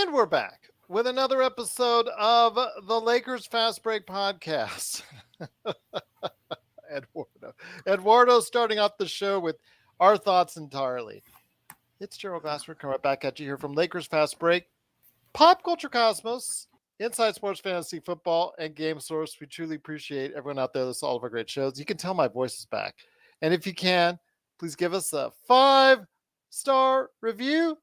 And we're back with another episode of the Lakers Fast Break Podcast. Eduardo. Eduardo starting off the show with our thoughts entirely. It's Gerald Glassford coming right back at you here from Lakers Fast Break, Pop Culture Cosmos, Inside Sports Fantasy Football, and Game Source. We truly appreciate everyone out there that's all of our great shows. You can tell my voice is back. And if you can, please give us a 5-star review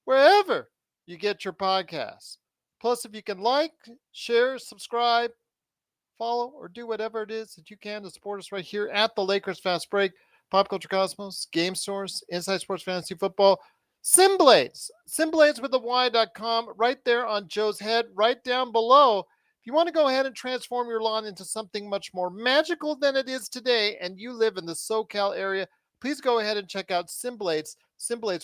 wherever you get your podcasts. Plus, if you can like, share, subscribe, follow, or do whatever it is that you can to support us right here at the Lakers Fast Break, Pop Culture Cosmos, Game Source, Inside Sports Fantasy Football, Simblades with the Y.com, right there on Joe's head, right down below. If you want to go ahead and transform your lawn into something much more magical than it is today, and you live in the SoCal area, please go ahead and check out Simblades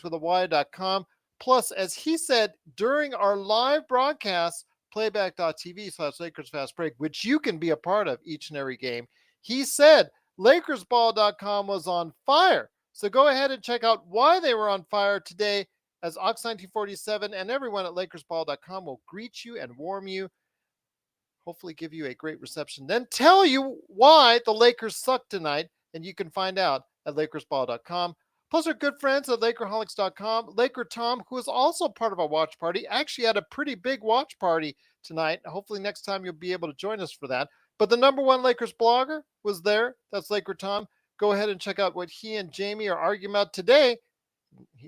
with a Y.com. Plus, as he said during our live broadcast, playback.tv/Lakers Fast Break, which you can be a part of each and every game, he said LakersBall.com was on fire. So go ahead and check out why they were on fire today, as Ox1947 and everyone at LakersBall.com will greet you and warm you, hopefully give you a great reception, then tell you why the Lakers suck tonight, and you can find out at LakersBall.com. Plus, our good friends at Lakerholics.com, Laker Tom, who is also part of our watch party, actually had a pretty big watch party tonight. Hopefully next time you'll be able to join us for that. But the number one Lakers blogger was there. That's Laker Tom. Go ahead and check out what he and Jamie are arguing about today.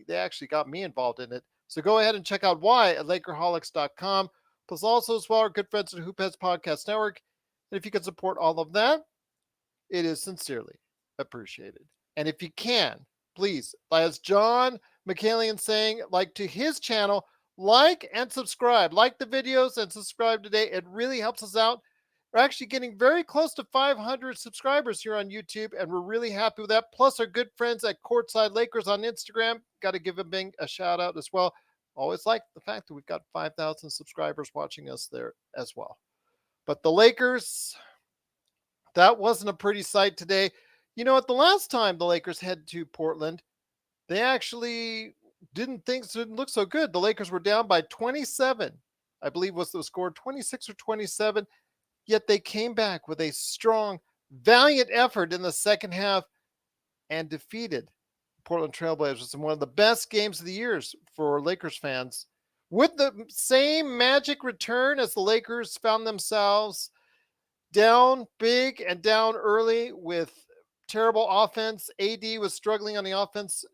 They actually got me involved in it. So go ahead and check out why at Lakerholics.com. Plus also as well our good friends at Hoopheads Podcast Network. And if you can support all of that, it is sincerely appreciated. And if you can, please, as John McCallion saying, like to his channel, like and subscribe. Like the videos and subscribe today. It really helps us out. We're actually getting very close to 500 subscribers here on YouTube, and we're really happy with that. Plus, our good friends at Courtside Lakers on Instagram, got to give them a shout out as well. Always like the fact that we've got 5,000 subscribers watching us there as well. But the Lakers, that wasn't a pretty sight today. You know what? The last time the Lakers headed to Portland, they actually didn't look so good. The Lakers were down by 27, I believe was the score, 26 or 27. Yet they came back with a strong, valiant effort in the second half and defeated Portland Trailblazers in one of the best games of the years for Lakers fans. With the same magic return as the Lakers found themselves down big and down early with terrible offense. AD was struggling on the offense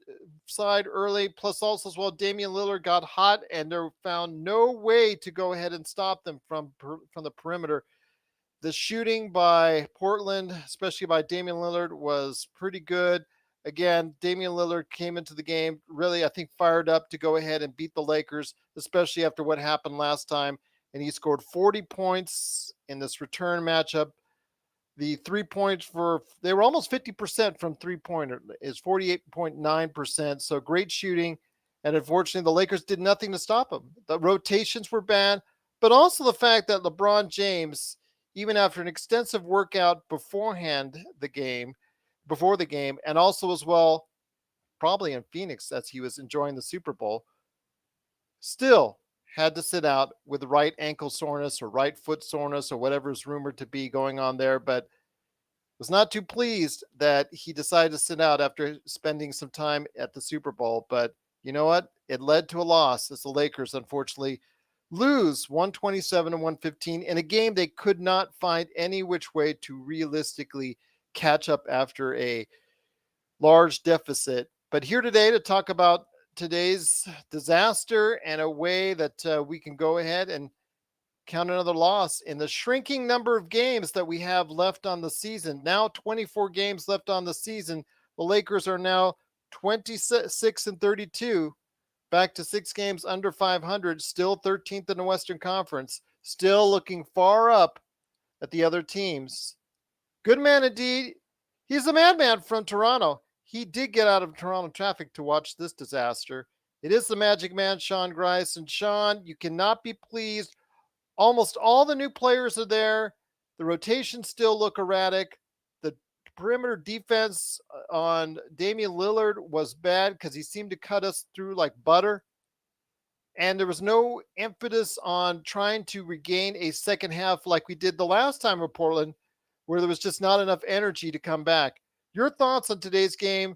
side early. Plus also as well, Damian Lillard got hot and they found no way to go ahead and stop them from the perimeter. The shooting by Portland, especially by Damian Lillard, was pretty good. Again, Damian Lillard came into the game really, I think, fired up to go ahead and beat the Lakers, especially after what happened last time. And he scored 40 points in this return matchup. The 3 points they were almost 50% from three-pointer, is 48.9%. So great shooting. And unfortunately, the Lakers did nothing to stop them. The rotations were bad, but also the fact that LeBron James, even after an extensive workout before the game, and also as well, probably in Phoenix as he was enjoying the Super Bowl, still had to sit out with right ankle soreness or right foot soreness or whatever is rumored to be going on there, but was not too pleased that he decided to sit out after spending some time at the Super Bowl. But you know what? It led to a loss as the Lakers, unfortunately, lose 127-115 in a game they could not find any which way to realistically catch up after a large deficit. But here today to talk about today's disaster and a way that we can go ahead and count another loss in the shrinking number of games that we have left on the season. Now 24 games left on the season. The Lakers are now 26-32. Back to 6 games under 500, still 13th in the Western Conference, still looking far up at the other teams. Good man indeed. He's a madman from Toronto. He did get out of Toronto traffic to watch this disaster. It is the Magic Man, Sean Grice. And Sean, you cannot be pleased. Almost all the new players are there. The rotations still look erratic. The perimeter defense on Damian Lillard was bad because he seemed to cut us through like butter. and there was no impetus on trying to regain a second half like we did the last time with Portland, where there was just not enough energy to come back. Your thoughts on today's game?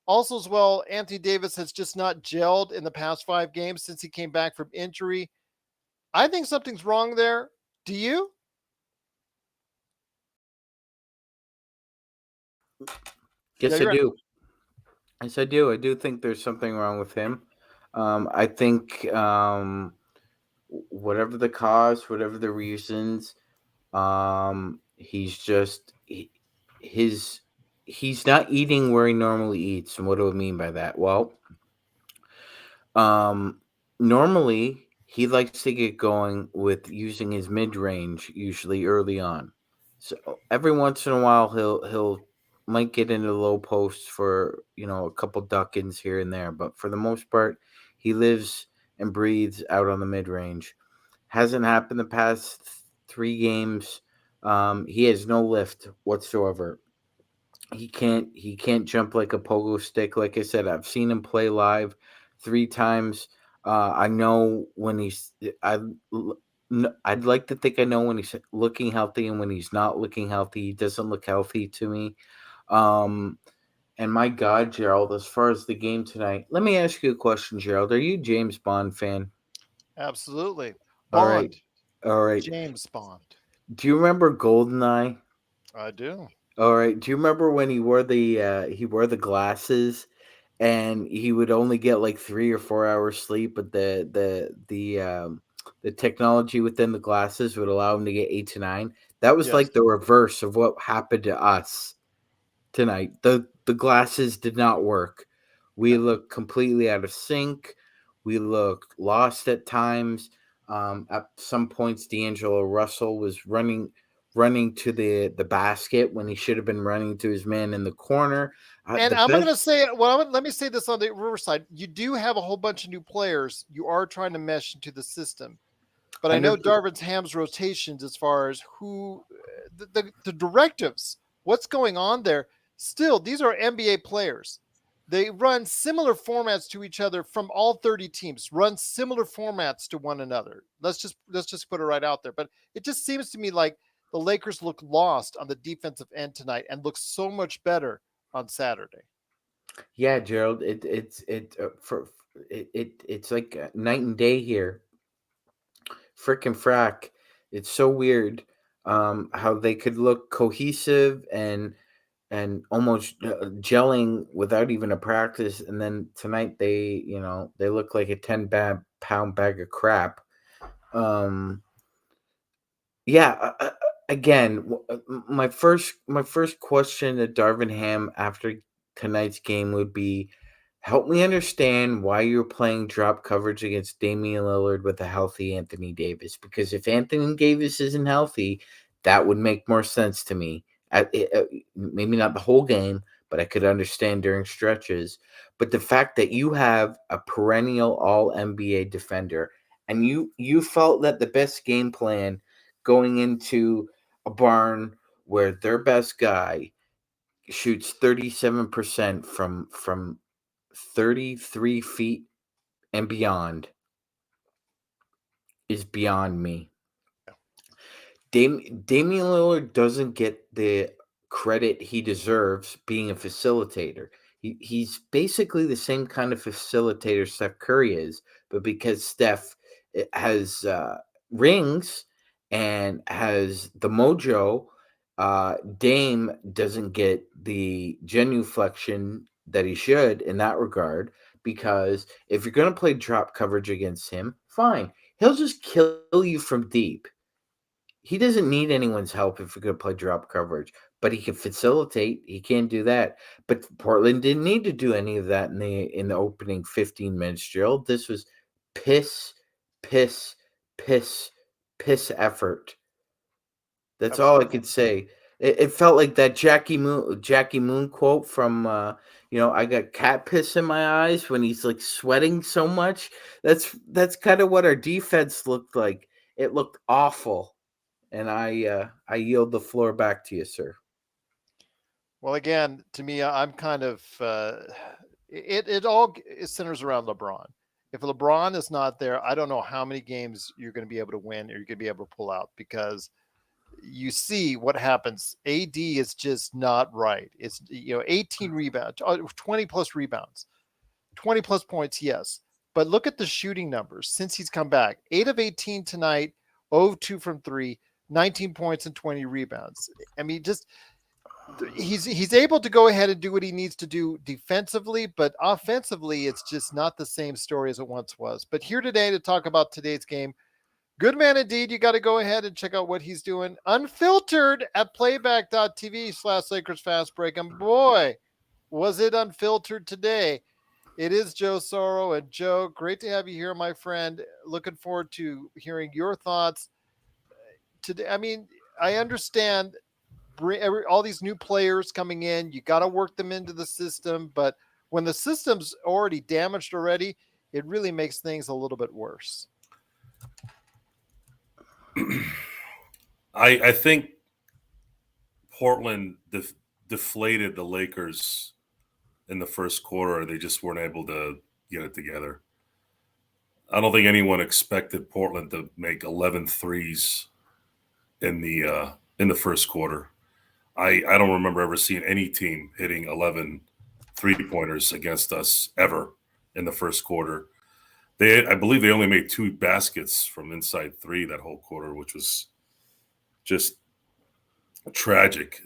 Also, as well, Anthony Davis has just not gelled in the past 5 games since he came back from injury. I think something's wrong there. Do you? Yeah, Yes, I you're right. do. Yes, I do. I do think there's something wrong with him. I think whatever the cause, whatever the reasons, he's just his he's not eating where he normally eats. And what do I mean by that? Well, Um, normally he likes to get going with using his mid range, usually early on. So every once in a while he'll might get into low posts for a couple duck-ins here and there, but for the most part, he lives and breathes out on the mid range. Hasn't happened the past 3 games. He has no lift whatsoever. He can't jump like a pogo stick. Like I said, I've seen him play live 3 times. I know when I I'd like to think I know when he's looking healthy and when he's not looking healthy. He doesn't look healthy to me. Um, and my God, Gerald, as far as the game tonight, let me ask you a question, Gerald. Are you a James Bond fan? Absolutely. All right, Bond. all right. James Bond. Do you remember Goldeneye? I do. All right. Do you remember when he wore the glasses and he would only get like 3 or 4 hours sleep, but the technology within the glasses would allow him to get 8 to 9. That was Yes. like the reverse of what happened to us tonight. The glasses did not work. We No. looked completely out of sync. We looked lost at times. At some points, D'Angelo Russell was running to the basket when he should have been running to his man in the corner. And The I'm going best to say, well, let me say this on the Riverside. You do have a whole bunch of new players. You are trying to mesh into the system. But I know 100. Darvin's Ham's rotations as far as who the directives, what's going on there. Still, these are NBA players. They run similar formats to each other from all 30 teams. Run similar formats to one another. Let's just put it right out there. But it just seems to me like the Lakers look lost on the defensive end tonight and look so much better on Saturday. Yeah, Gerald. It's like night and day here. Frickin' frack. It's so weird how they could look cohesive and almost gelling without even a practice, and then tonight they look like a 10-pound bag of crap. Um, yeah. Again, my first question to Darvin Ham after tonight's game would be, help me understand why you're playing drop coverage against Damian Lillard with a healthy Anthony Davis. Because if Anthony Davis isn't healthy, that would make more sense to me. Maybe not the whole game, but I could understand during stretches. But the fact that you have a perennial All NBA defender, and you felt that the best game plan going into a barn where their best guy shoots 37% from 33 feet and beyond is beyond me. Damian Lillard doesn't get the credit he deserves being a facilitator. He's basically the same kind of facilitator Steph Curry is, but because Steph has rings and has the mojo, Dame doesn't get the genuflection that he should in that regard. Because if you're going to play drop coverage against him, fine. He'll just kill you from deep. He doesn't need anyone's help if you're going to play drop coverage, but he can facilitate. He can do that. But Portland didn't need to do any of that in the opening 15 minutes, Gerald. This was piss, piss, piss, piss effort. That's all I Absolutely. could say. It felt like that Jackie Moon quote from I got cat piss in my eyes when he's like sweating so much. That's kind of what our defense looked like. It looked awful. And I yield the floor back to you, sir. Well, again, to me, I'm kind of it. It all centers around LeBron. if LeBron is not there, I don't know how many games you're going to be able to win or you're going to be able to pull out, because you see what happens. AD is just not right. It's 18 rebounds, 20 plus rebounds, 20 plus points, yes. But look at the shooting numbers since he's come back. 8 of 18 tonight, 0 of 2 from 3, 19 points and 20 rebounds. I mean, just he's able to go ahead and do what he needs to do defensively, but offensively it's just not the same story as it once was. But here today to talk about today's game, good man indeed. You got to go ahead and check out what he's doing unfiltered at playback.tv/Lakers Fast Break. And boy, was it unfiltered today. It is Joe Soro. And Joe, great to have you here, my friend. Looking forward to hearing your thoughts today. I mean, I understand all these new players coming in. You got to work them into the system. But when the system's already damaged already, it really makes things a little bit worse. I think Portland deflated the Lakers in the first quarter. They just weren't able to get it together. I don't think anyone expected Portland to make 11 threes in the first quarter. I don't remember ever seeing any team hitting 11 3-pointers against us ever in the first quarter. I believe they only made 2 baskets from inside 3 that whole quarter, which was just tragic.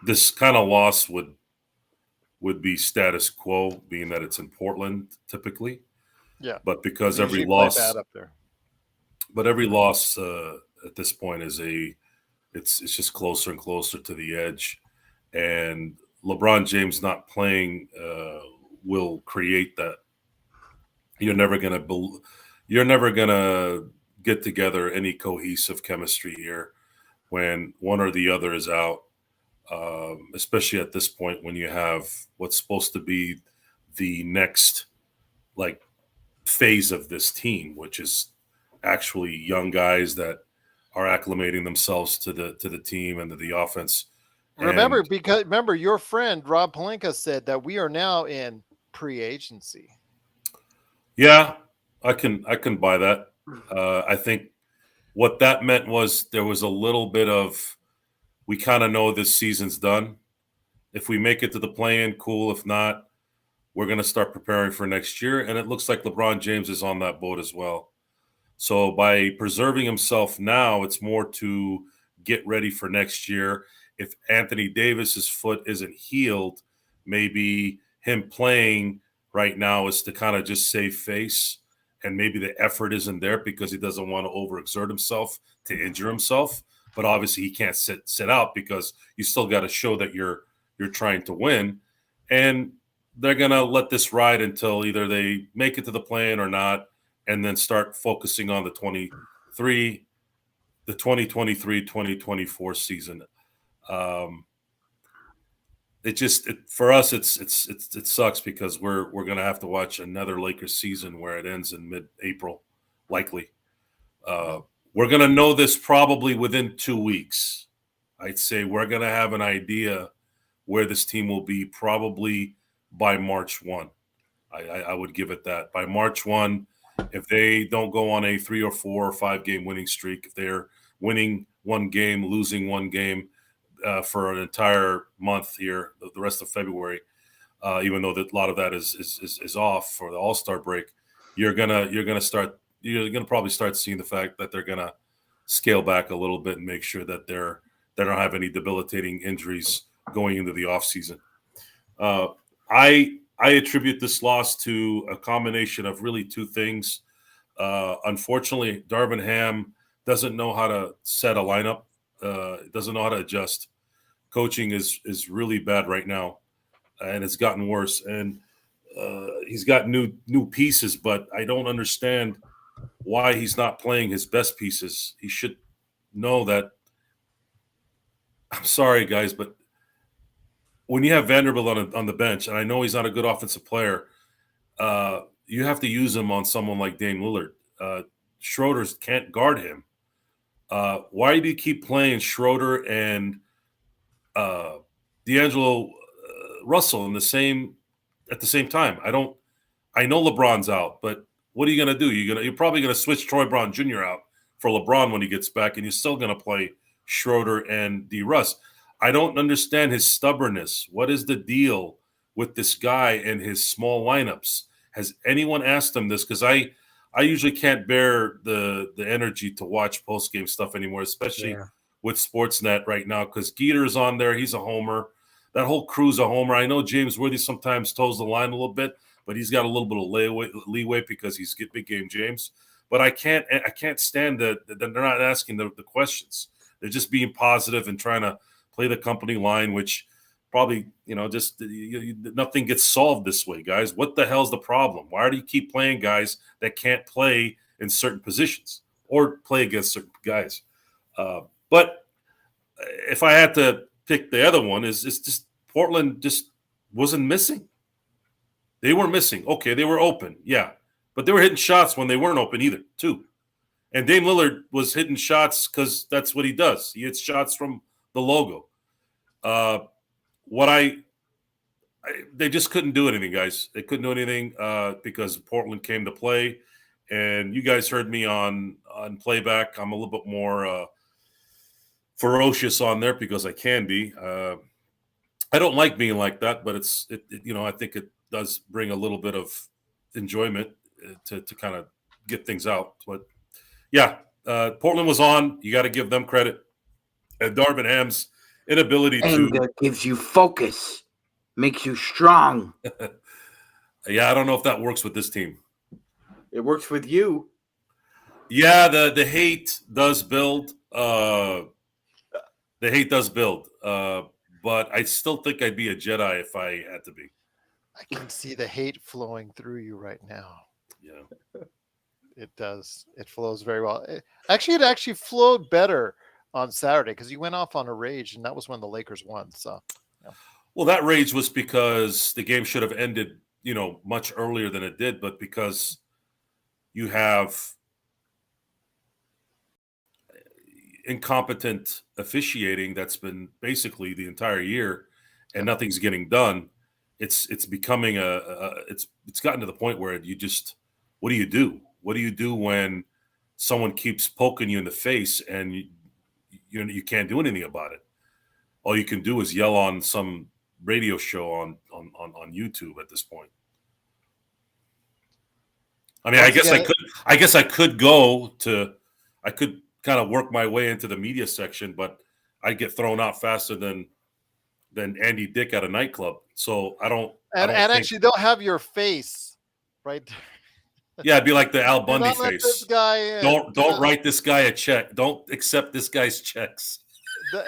This kind of loss would be status quo, being that it's in Portland typically. Yeah. But because They every usually play loss, bad up there. but every loss at this point is it's just closer and closer to the edge, and LeBron James not playing will create that. You're never gonna get together any cohesive chemistry here when one or the other is out, especially at this point when you have what's supposed to be the next like phase of this team, which is actually young guys that are acclimating themselves to the team and to the offense. Remember your friend Rob Pelinka said that we are now in pre-agency. Yeah, I can buy that. I think what that meant was there was a little bit of, we kind of know this season's done. If we make it to the play-in, cool. If not, we're going to start preparing for next year. And it looks like LeBron James is on that boat as well. So by preserving himself now, it's more to get ready for next year. If Anthony Davis's foot isn't healed, maybe him playing right now is to kind of just save face, and maybe the effort isn't there because he doesn't want to overexert himself to injure himself. But obviously he can't sit out because you still got to show that you're trying to win. And they're going to let this ride until either they make it to the play-in or not, and then start focusing on the 2023-2024 season. For us, it sucks because we're going to have to watch another Lakers season where it ends in mid-April, likely. We're going to know this probably within 2 weeks. I'd say we're going to have an idea where this team will be probably by March 1. I would give it that. By March 1, if they don't go on a 3 or 4 or 5 game winning streak, if they're winning one game, losing one game for an entire month here, the rest of February, even though a lot of that is off for the All-Star break, you're gonna probably start seeing the fact that they're gonna scale back a little bit and make sure that they don't have any debilitating injuries going into the offseason. I attribute this loss to a combination of really 2 things. Unfortunately, Darvin Ham doesn't know how to set a lineup, doesn't know how to adjust. Coaching is really bad right now, and it's gotten worse. And he's got new pieces, but I don't understand why he's not playing his best pieces. He should know that. I'm sorry, guys, but when you have Vanderbilt on the bench, and I know he's not a good offensive player, you have to use him on someone like Damian Lillard. Schroeder can't guard him. Why do you keep playing Schroeder and D'Angelo Russell at the same time? I know LeBron's out, but what are you going to do? You're probably going to switch Troy Brown Jr. out for LeBron when he gets back, and you're still going to play Schroeder and D. Russ. I don't understand his stubbornness. What is the deal with this guy and his small lineups? Has anyone asked him this? Because I usually can't bear the energy to watch post game stuff anymore, especially with Sportsnet right now. Because Geeter's on there; he's a homer. That whole crew's a homer. I know James Worthy sometimes toes the line a little bit, but he's got a little bit of leeway because he's big game James. But I can't stand that they're not asking the questions. They're just being positive and trying to play the company line, which probably, just nothing gets solved this way, guys. What the hell's the problem? Why do you keep playing guys that can't play in certain positions or play against certain guys? But if I had to pick the other one, is just Portland just wasn't missing. They weren't missing. Okay, they were open, yeah. But they were hitting shots when they weren't open either, too. And Dame Lillard was hitting shots because that's what he does. He hits shots from the logo. They just couldn't do anything, guys. They couldn't do anything because Portland came to play. And you guys heard me on playback. I'm a little bit more ferocious on there because I can be. I don't like being like that, but I think it does bring a little bit of enjoyment to kind of get things out. But yeah, Portland was on. You got to give them credit. And Darvin Ham's inability Anger gives you focus, makes you strong. Yeah, I don't know if that works with this team. It works with you. Yeah, the hate does build. The hate does build. But I still think I'd be a Jedi if I had to be. I can see the hate flowing through you right now. Yeah. It does. It flows very well. It actually flowed better on Saturday because you went off on a rage, and that was when the Lakers won. So, yeah. Well, that rage was because the game should have ended, much earlier than it did, but because you have incompetent officiating that's been basically the entire year, and nothing's getting done. It's becoming it's gotten to the point where you just, what do you do? What do you do when someone keeps poking you in the face and you can't do anything about it? All you can do is yell on some radio show on YouTube at this point. I mean, I guess I could kind of work my way into the media section, but I'd get thrown out faster than Andy Dick at a nightclub. So I don't. Actually, they'll have your face right there. Yeah, it'd be like the Al Bundy face. This guy don't write this guy a check. Don't accept this guy's checks.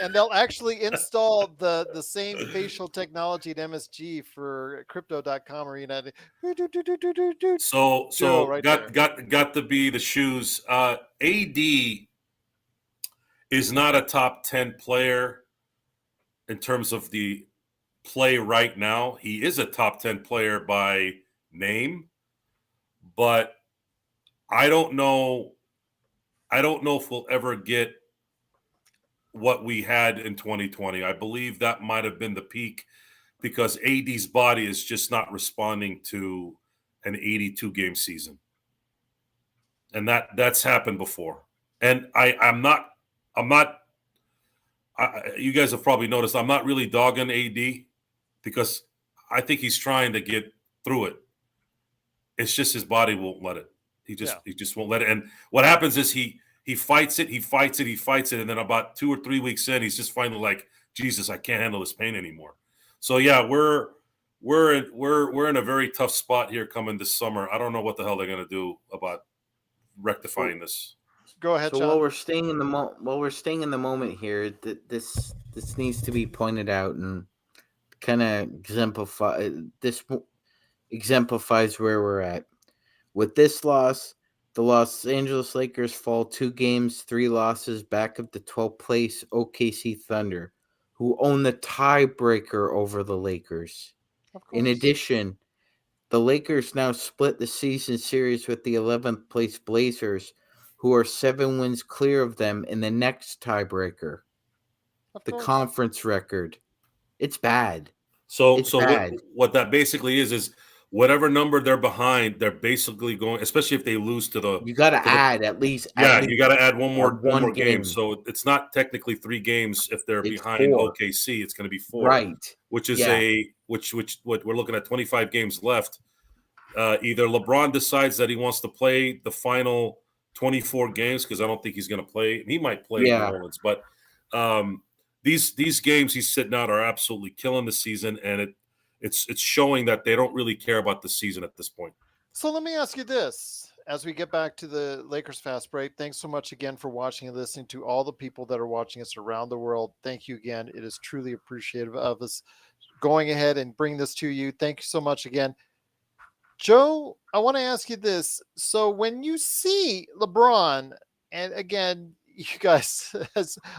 And they'll actually install the same facial technology at MSG for Crypto.com or United. So right got to be the shoes. AD is not a top 10 player in terms of the play right now. He is a top 10 player by name, but I don't know if we'll ever get what we had in 2020. I believe that might have been the peak because AD's body is just not responding to an 82 game season. And that's happened before. And I'm not you guys have probably noticed I'm not really dogging AD because I think he's trying to get through it. It's just his body won't let it. He just won't let it. And what happens is he fights it, and then about 2 or 3 weeks in, he's just finally like, Jesus, I can't handle this pain anymore. So yeah, we're in a very tough spot here coming this summer. I don't know what the hell they're gonna do about rectifying this. Go ahead, so John. while we're staying in the moment here, this needs to be pointed out and kind of exemplifies where we're at. With this loss, the Los Angeles Lakers fall 2 games, 3 losses back of the 12th place OKC Thunder, who own the tiebreaker over the Lakers. In addition, the Lakers now split the season series with the 11th place Blazers, who are 7 wins clear of them in the next tiebreaker. The conference record. It's bad. So what that basically is whatever number they're behind, they're basically going, especially if they lose to the. You got to add at least. You got to add one more game. game. So it's not technically 3 games if they're It's behind 4. OKC. It's going to be 4, right? Which is what we're looking at 25 games left. Either LeBron decides that he wants to play the final 24 games because I don't think he's going to play. He might play New Orleans, but these games he's sitting out are absolutely killing the season, and it's showing that they don't really care about the season at this point. So let me ask you this. As we get back to the Lakers fast break, thanks so much again for watching and listening to all the people that are watching us around the world. Thank you again. It is truly appreciative of us going ahead and bringing this to you. Thank you so much again. Joe, I want to ask you this. So when you see LeBron, and again, you guys,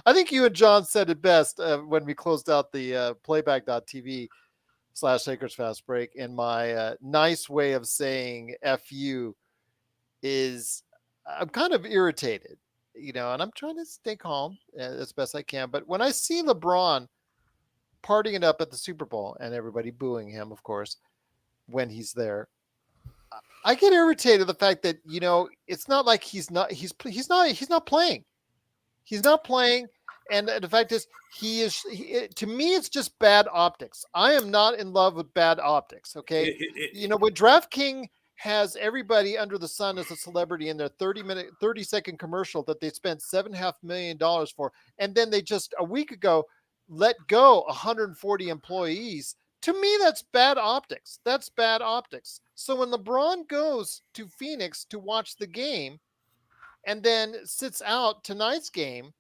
I think you and John said it best when we closed out the playback.tv/Lakers Fast Break, and my nice way of saying F you is I'm kind of irritated, and I'm trying to stay calm as best I can. But when I see LeBron partying it up at the Super Bowl and everybody booing him, of course, when he's there, I get irritated the fact that, it's not like he's not playing. He's not playing. And the fact is, to me, it's just bad optics. I am not in love with bad optics. Okay. When DraftKings has everybody under the sun as a celebrity in their 30-second commercial that they spent $7.5 million for, and then they just a week ago let go 140 employees. To me, that's bad optics. That's bad optics. So when LeBron goes to Phoenix to watch the game and then sits out tonight's game,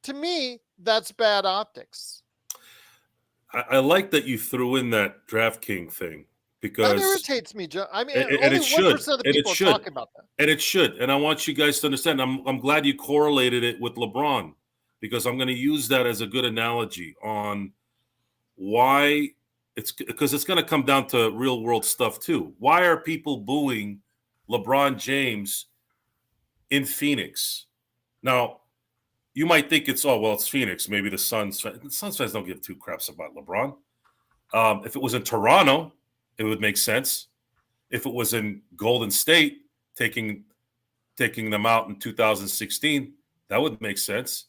to me, that's bad optics. I like that you threw in that DraftKings thing because that irritates me, Joe. I mean, and only it should. 1% of the people are talking about that. And it should. And I want you guys to understand. I'm glad you correlated it with LeBron because I'm going to use that as a good analogy on why. It's because it's going to come down to real world stuff too. Why are people booing LeBron James in Phoenix? Now, you might think it's Phoenix. Maybe the Suns fans don't give 2 craps about LeBron. If it was in Toronto, it would make sense. If it was in Golden State, taking them out in 2016, that would make sense.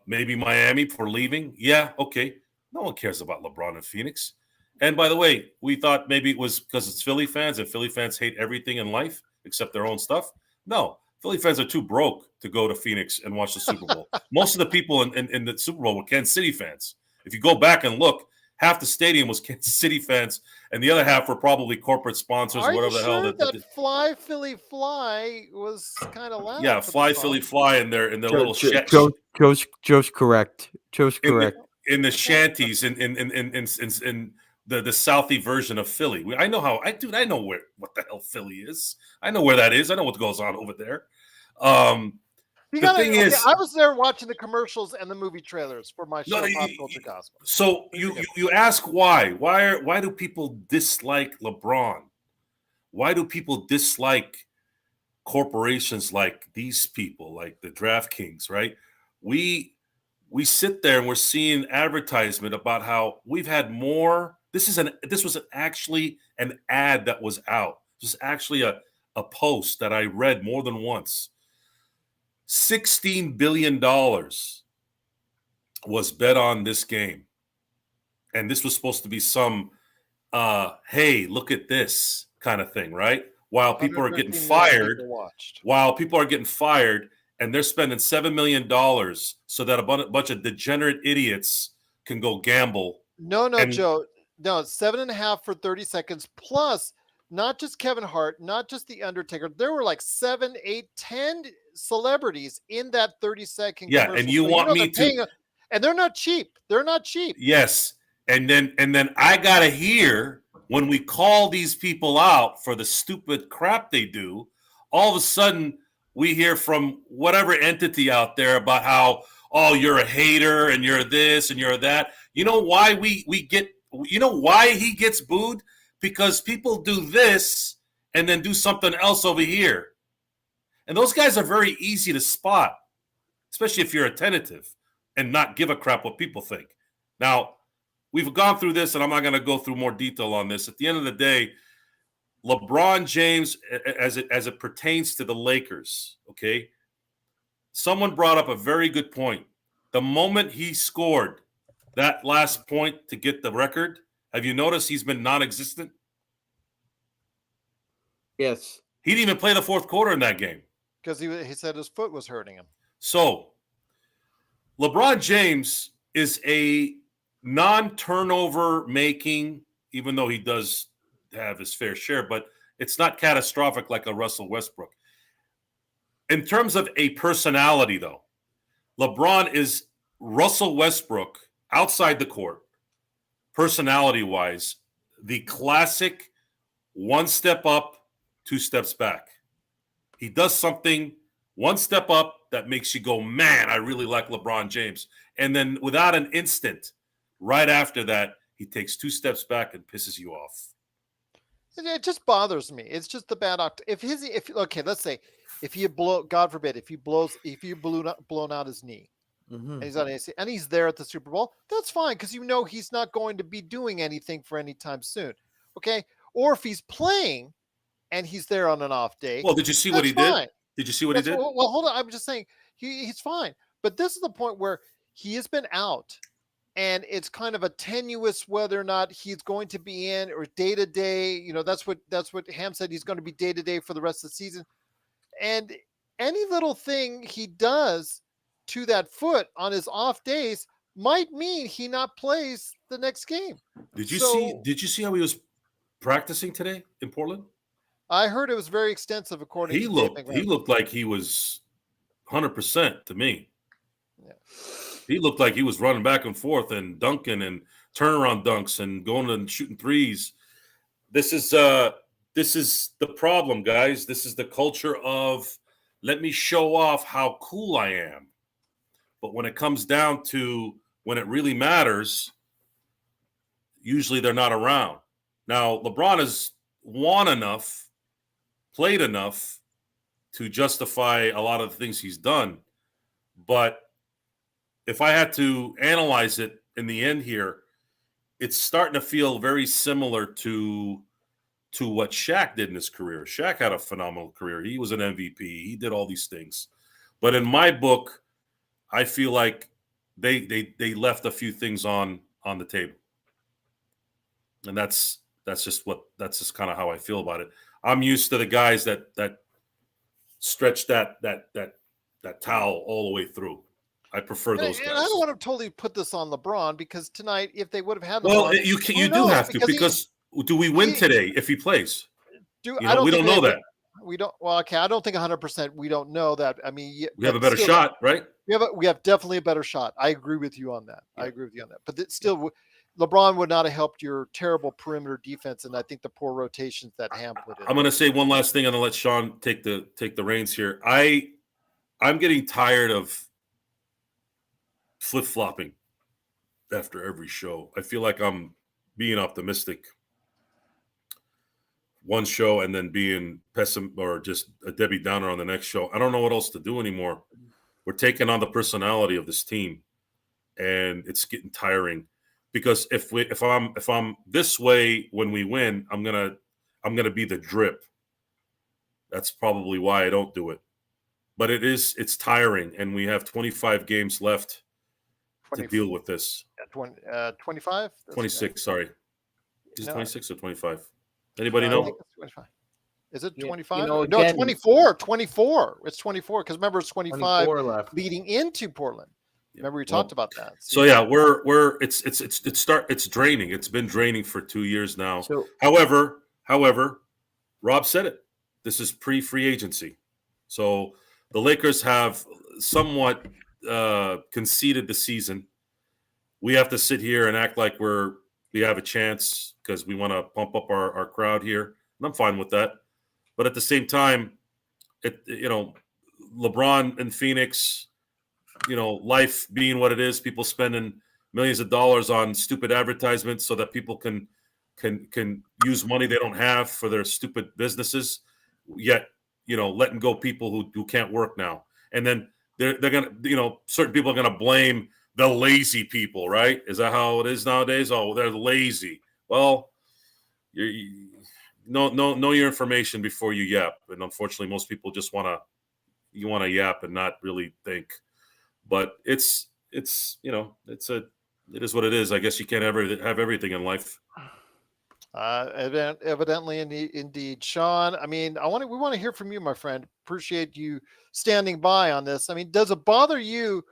Maybe Miami for leaving. Yeah, okay. No one cares about LeBron in Phoenix. And by the way, we thought maybe it was because it's Philly fans and Philly fans hate everything in life except their own stuff. No, Philly fans are too broke to go to Phoenix and watch the Super Bowl. Most of the people in the Super Bowl were Kansas City fans. If you go back and look, half the stadium was Kansas City fans, and the other half were probably corporate sponsors or whatever the hell. That Fly Philly Fly was kind of loud. Yeah, Fly Philly Fly in their little shed. Joe's correct. Joe's correct. In the shanties in the Southie version of Philly. I know what the hell Philly is. I know where that is. I know what goes on over there. Thing is, I was there watching the commercials and the movie trailers for my show, Pop Culture Cosmos. So you ask why? Why do people dislike LeBron? Why do people dislike corporations like these people, like the DraftKings, right? We sit there and we're seeing advertisement about how we've had more. This was actually an ad that was out. This was actually a post that I read more than once. $16 billion was bet on this game. And this was supposed to be some, hey, look at this kind of thing, right? While people are getting fired, and they're spending $7 million so that a bunch of degenerate idiots can go gamble. No, Joe. No, it's 7.5 for 30 seconds. Plus, not just Kevin Hart, not just The Undertaker. There were like 7, 8, 10 celebrities in that 30-second commercial. And you want me to... And they're not cheap. They're not cheap. Yes. And then I got to hear when we call these people out for the stupid crap they do, all of a sudden we hear from whatever entity out there about how, oh, you're a hater and you're this and you're that. You know why why he gets booed? Because people do this and then do something else over here. And those guys are very easy to spot, especially if you're attentive and not give a crap what people think. Now, we've gone through this, and I'm not going to go through more detail on this. At the end of the day, LeBron James, as it pertains to the Lakers, okay, someone brought up a very good point. The moment he scored that last point to get the record, have you noticed he's been non-existent? Yes. He didn't even play the fourth quarter in that game. Because he said his foot was hurting him. So, LeBron James is a non-turnover making, even though he does have his fair share, but it's not catastrophic like a Russell Westbrook. In terms of a personality, though, LeBron is Russell Westbrook outside the court, personality-wise, the classic one step up, two steps back. He does something one step up that makes you go, man, I really like LeBron James. And then without an instant, right after that, he takes two steps back and pisses you off. It just bothers me. It's just the bad okay, let's say if he God forbid, if he blown out his knee, and he's on AC, and he's there at the Super Bowl, that's fine because he's not going to be doing anything for any time soon. Okay, or if he's playing and he's there on an off day. Well, did you see what he did? Did you see what he did? Well, hold on. I'm just saying he's fine, but this is the point where he has been out. And it's kind of a tenuous whether or not he's going to be in or day to day. That's what Ham said. He's going to be day to day for the rest of the season. And any little thing he does to that foot on his off days might mean he not plays the next game. Did you see how he was practicing today in Portland? I heard it was very extensive. According he looked like he was 100% to me. Yeah. He looked like he was running back and forth and dunking and turnaround dunks and going and shooting threes. This is the problem, guys. This is the culture of let me show off how cool I am. But when it comes down to when it really matters, usually they're not around. Now, LeBron has won enough, played enough to justify a lot of the things he's done. But if I had to analyze it in the end here, it's starting to feel very similar to what Shaq did in his career. Shaq had a phenomenal career. He was an MVP. He did all these things. But in my book, I feel like they left a few things on the table. And that's just kind of how I feel about it. I'm used to the guys that stretch that towel all the way through. I prefer those guys. And I don't want to totally put this on LeBron because tonight, if they would have had LeBron, well, you do have to because do we win today if he plays? We don't know that. We don't. Well, okay, I don't think 100%. We don't know that. I mean, we have a better shot, right? We have definitely a better shot. I agree with you on that. Yeah. I agree with you on that. But still, LeBron would not have helped your terrible perimeter defense, and I think the poor rotations that Ham put in. I'm going to say one last thing, and I'll let Sean take the reins here. I'm getting tired of flip-flopping after every show. I feel like I'm being optimistic one show and then being pessimistic or just a Debbie Downer on the next show. I don't know what else to do anymore. We're taking on the personality of this team, and it's getting tiring. Because if I'm this way when we win, I'm gonna be the drip. That's probably why I don't do it. But it's tiring, and we have 25 games left to deal with this. 25? 26, sorry. Is it 26 or 25? Anybody know? I think it's 25. Is it 25? No, 24. 24. It's 24 because remember it's 25 left. leading into Portland. Remember we talked about that. So yeah, it's draining. It's been draining for 2 years now. So, however, Rob said it. This is pre-free agency. So the Lakers have somewhat conceded the season. We have to sit here and act like we have a chance because we want to pump up our crowd here. And I'm fine with that. But at the same time, LeBron in Phoenix, life being what it is, people spending millions of dollars on stupid advertisements so that people can use money they don't have for their stupid businesses, yet, letting go people who can't work now. And then they're going to, certain people are going to blame the lazy people, right? Is that how it is nowadays? Oh, they're lazy. Well, you know your information before you yap, and unfortunately, most people just want to yap and not really think. But it is what it is. I guess you can't ever have everything in life. Evidently, indeed, Sean. I mean, we want to hear from you, my friend. Appreciate you standing by on this. I mean, does it bother you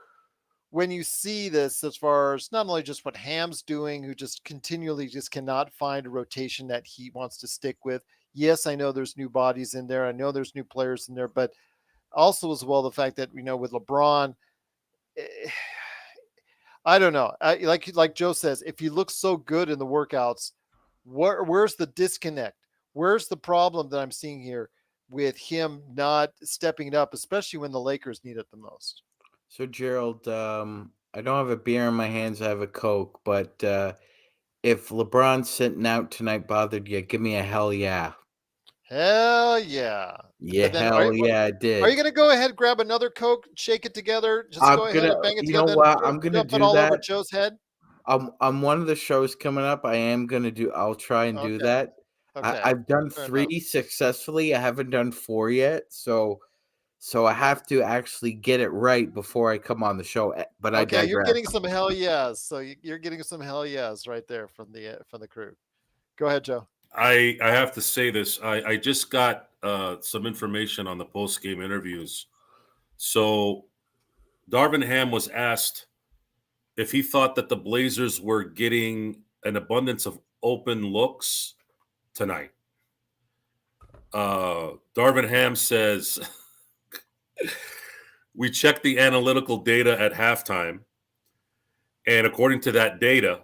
when you see this, as far as not only just what Ham's doing, who just continually just cannot find a rotation that he wants to stick with? Yes, I know there's new bodies in there. I know there's new players in there, but also as well the fact that with LeBron, eh, I don't know. Like Joe says, if he looks so good in the workouts, where's the disconnect? Where's the problem that I'm seeing here with him not stepping it up, especially when the Lakers need it the most? So Gerald, I don't have a beer in my hands. I have a Coke, but if LeBron sitting out tonight bothered you, give me a hell yeah. Hell yeah! Yeah, But then, hell yeah, I are you did. gonna go ahead, grab another Coke, shake it together, just I'm go ahead gonna, and bang it you know together, then what? I'm gonna dump it do all over that. Joe's head? On one of the shows coming up, I am gonna do. I'll try and do Okay, that. okay, I've done fair enough. 3 successfully. I haven't done 4 yet, so I have to actually get it right before I come on the show. But I Okay, you're digress. getting some hell yes. So you're getting some hell yes right there from the crew. Go ahead, Joe. I have to say this. I just got some information on the post game interviews. So Darvin Ham was asked if he thought that the Blazers were getting an abundance of open looks tonight. Darvin Ham says, we checked the analytical data at halftime, and according to that data,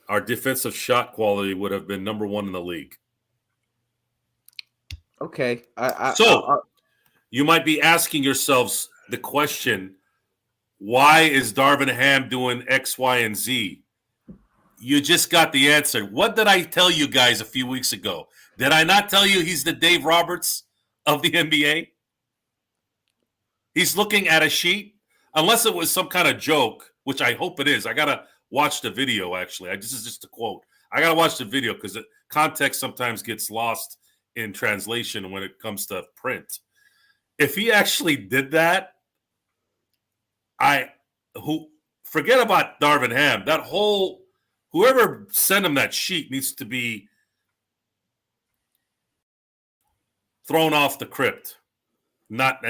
our defensive shot quality would have been number 1 in the league. Okay. So you might be asking yourselves the question, why is Darvin Ham doing X, Y, and Z? You just got the answer. What did I tell you guys a few weeks ago? Did I not tell you he's the Dave Roberts of the NBA? He's looking at a sheet, unless it was some kind of joke, which I hope it is. I got to watch the video, actually. This is just a quote. I got to watch the video because the context sometimes gets lost in translation when it comes to print. If he actually did that, forget about Darvin Ham. Whoever sent him that sheet needs to be thrown off the crypt, not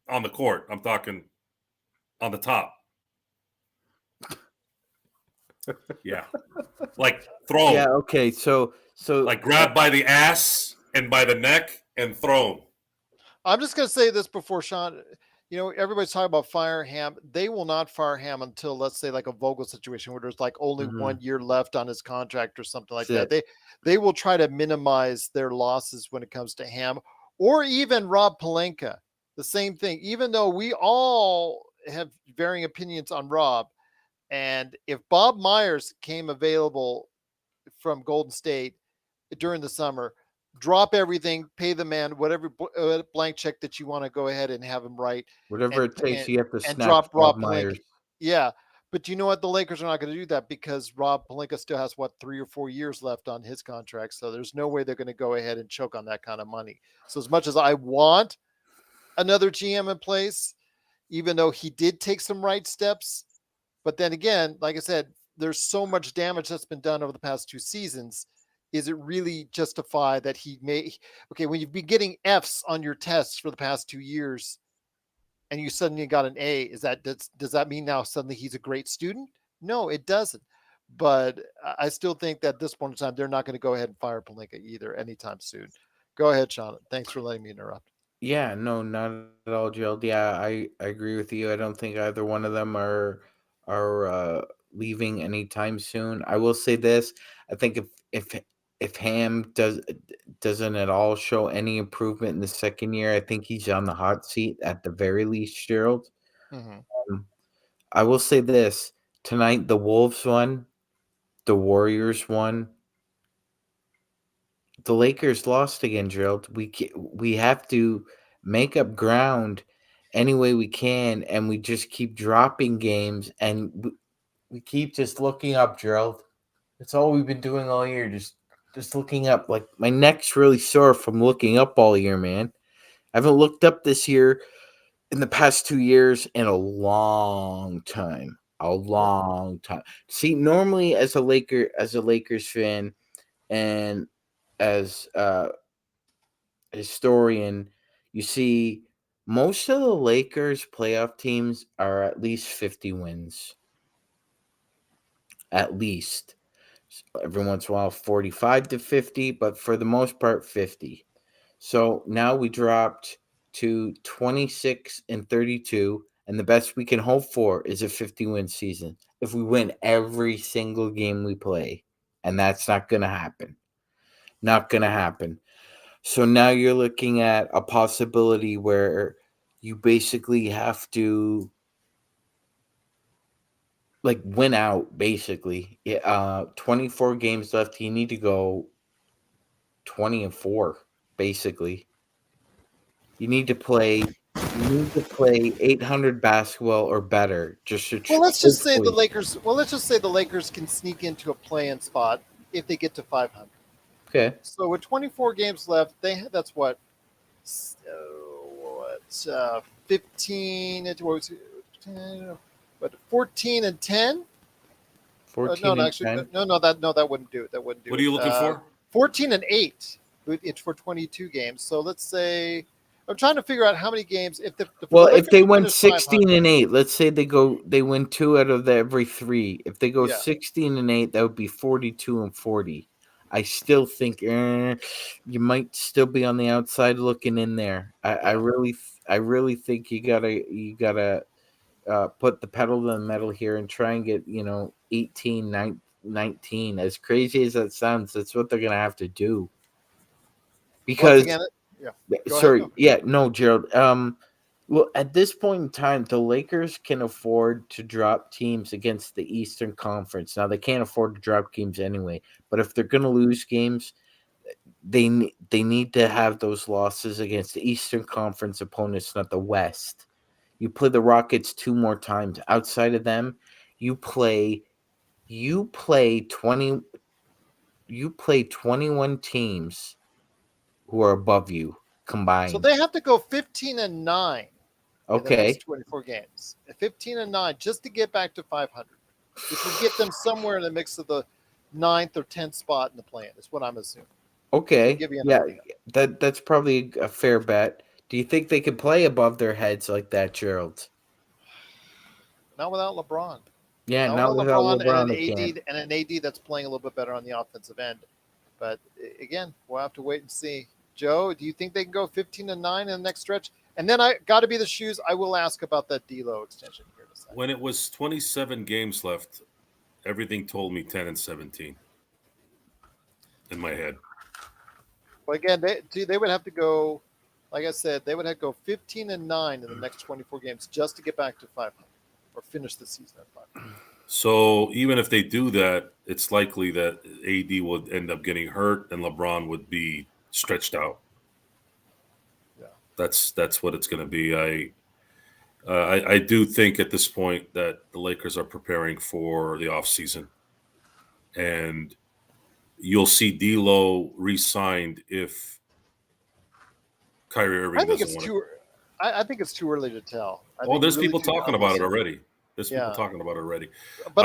on the court. I'm talking on the top. Yeah, like thrown. Yeah. Okay. So like grab by the ass and by the neck and thrown. I'm just going to say this before Sean. Everybody's talking about fire Ham. They will not fire Ham until, let's say, like a Vogel situation where there's like only 1 year left on his contract or something like that. They will try to minimize their losses when it comes to Ham, or even Rob Pelinka. The same thing. Even though we all have varying opinions on Rob, and if Bob Myers came available from Golden State during the summer, drop everything, pay the man whatever blank check that you want to go ahead and have him write, whatever and it takes, you have to and snatch drop Bob Rob Myers. Pelinka. Yeah, but you know what? The Lakers are not going to do that because Rob Pelinka still has 3 or 4 years left on his contract. So there's no way they're going to go ahead and choke on that kind of money. So as much as I want another GM in place, even though he did take some right steps, but then again, like I said, there's so much damage that's been done over the past 2 seasons. Is it really justified that he may? Okay, when you've been getting Fs on your tests for the past 2 years, and you suddenly got an A, does that mean now suddenly he's a great student? No, it doesn't. But I still think that at this point in time, they're not going to go ahead and fire Pelinka either anytime soon. Go ahead, Sean. Thanks for letting me interrupt. Yeah, no, not at all, Gerald. Yeah, I agree with you. I don't think either one of them are leaving anytime soon. I will say this: I think if Ham doesn't at all show any improvement in the second year, I think he's on the hot seat at the very least, Gerald. Mm-hmm. I will say this: tonight the Wolves won, the Warriors won. The Lakers lost again, Gerald. We have to make up ground any way we can, and we just keep dropping games, and we keep just looking up, Gerald. That's all we've been doing all year, just looking up. Like, my neck's really sore from looking up all year, man. I haven't looked up this year in the past 2 years in a long time. A long time. See, normally as a Lakers fan and as a historian, you see most of the Lakers playoff teams are at least 50 wins. At least. Every once in a while 45 to 50, but for the most part 50. So now we dropped to 26 and 32, and the best we can hope for is a 50-win season if we win every single game we play, and that's not going to happen. Not going to happen. So now you're looking at a possibility where you basically have to like win out, basically. 24 games left. You need to go 20-4, basically. You need to play 800 basketball or better just to Well, let's just say the hopefully. Lakers. Well, let's just say the Lakers can sneak into a play-in spot if they get to 500. Okay. So with 24 games left, that's what 15. What was it? What 14 and 10? 14 No, and actually, 10. no, that wouldn't do it. That wouldn't do it. What are you looking for? 14 and 8. It's for 22 games. So let's say I'm trying to figure out how many games. If they went finish 16 and 8, let's say they win 2 out of every 3. If they go 16 and 8, that would be 42 and 40. I still think you might still be on the outside looking in there. I really think you gotta put the pedal to the metal here and try and get 18, 19. As crazy as that sounds, that's what they're gonna have to do. Because once again, Gerald. Well, at this point in time, the Lakers can afford to drop teams against the Eastern Conference. Now, they can't afford to drop games anyway, but if they're going to lose games, they need to have those losses against the Eastern Conference opponents, not the West. You play the Rockets 2 more times. Outside of them, you play 21 teams who are above you combined. So they have to go 15 and 9 in the Okay. next 24 games. 15 and 9 just to get back to 500, which would get them somewhere in the mix of the 9th or 10th spot in the play-in. Is what I'm assuming. Okay. Give you an Yeah, idea. that's probably a fair bet. Do you think they can play above their heads like that, Gerald? Not without LeBron. Yeah, Not without LeBron LeBron, they can't. and an AD that's playing a little bit better on the offensive end. But again, we'll have to wait and see. Joe, do you think they can go 15 and 9 in the next stretch? And then I got to be the shoes. I will ask about that D'Lo extension here in a second. When it was 27 games left, everything told me 10 and 17 in my head. Well, again, they would have to go. Like I said, they would have to go 15 and 9 in the next 24 games just to get back to 500 or finish the season at 500. So even if they do that, it's likely that AD would end up getting hurt and LeBron would be stretched out. Yeah, that's what it's going to be. I do think at this point that the Lakers are preparing for the offseason. And you'll see D'Lo re-signed if Kyrie Irving doesn't want it. I think it's too early to tell. There's people talking about it already. But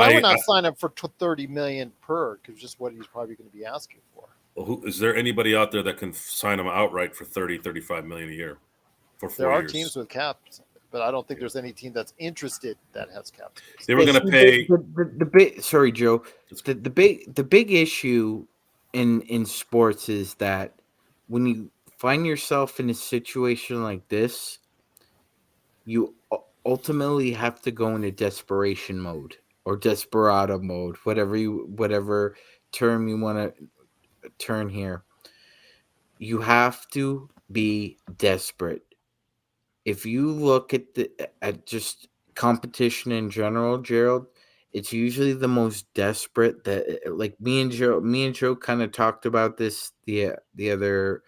I would not sign him for $30 million per, because just what he's probably going to be asking for. Well, is there anybody out there that can sign him outright for $35 million a year for 4 years? There are teams with caps, but I don't think there's any team that's interested that has cap space. They were going to pay. The big, sorry, Joe. The big issue in sports is that when you find yourself in a situation like this, you ultimately have to go into desperation mode or desperado mode, whatever term you want to turn here. You have to be desperate. If you look at just competition in general, Gerald, it's usually the most desperate that, like me and Joe kind of talked about this the other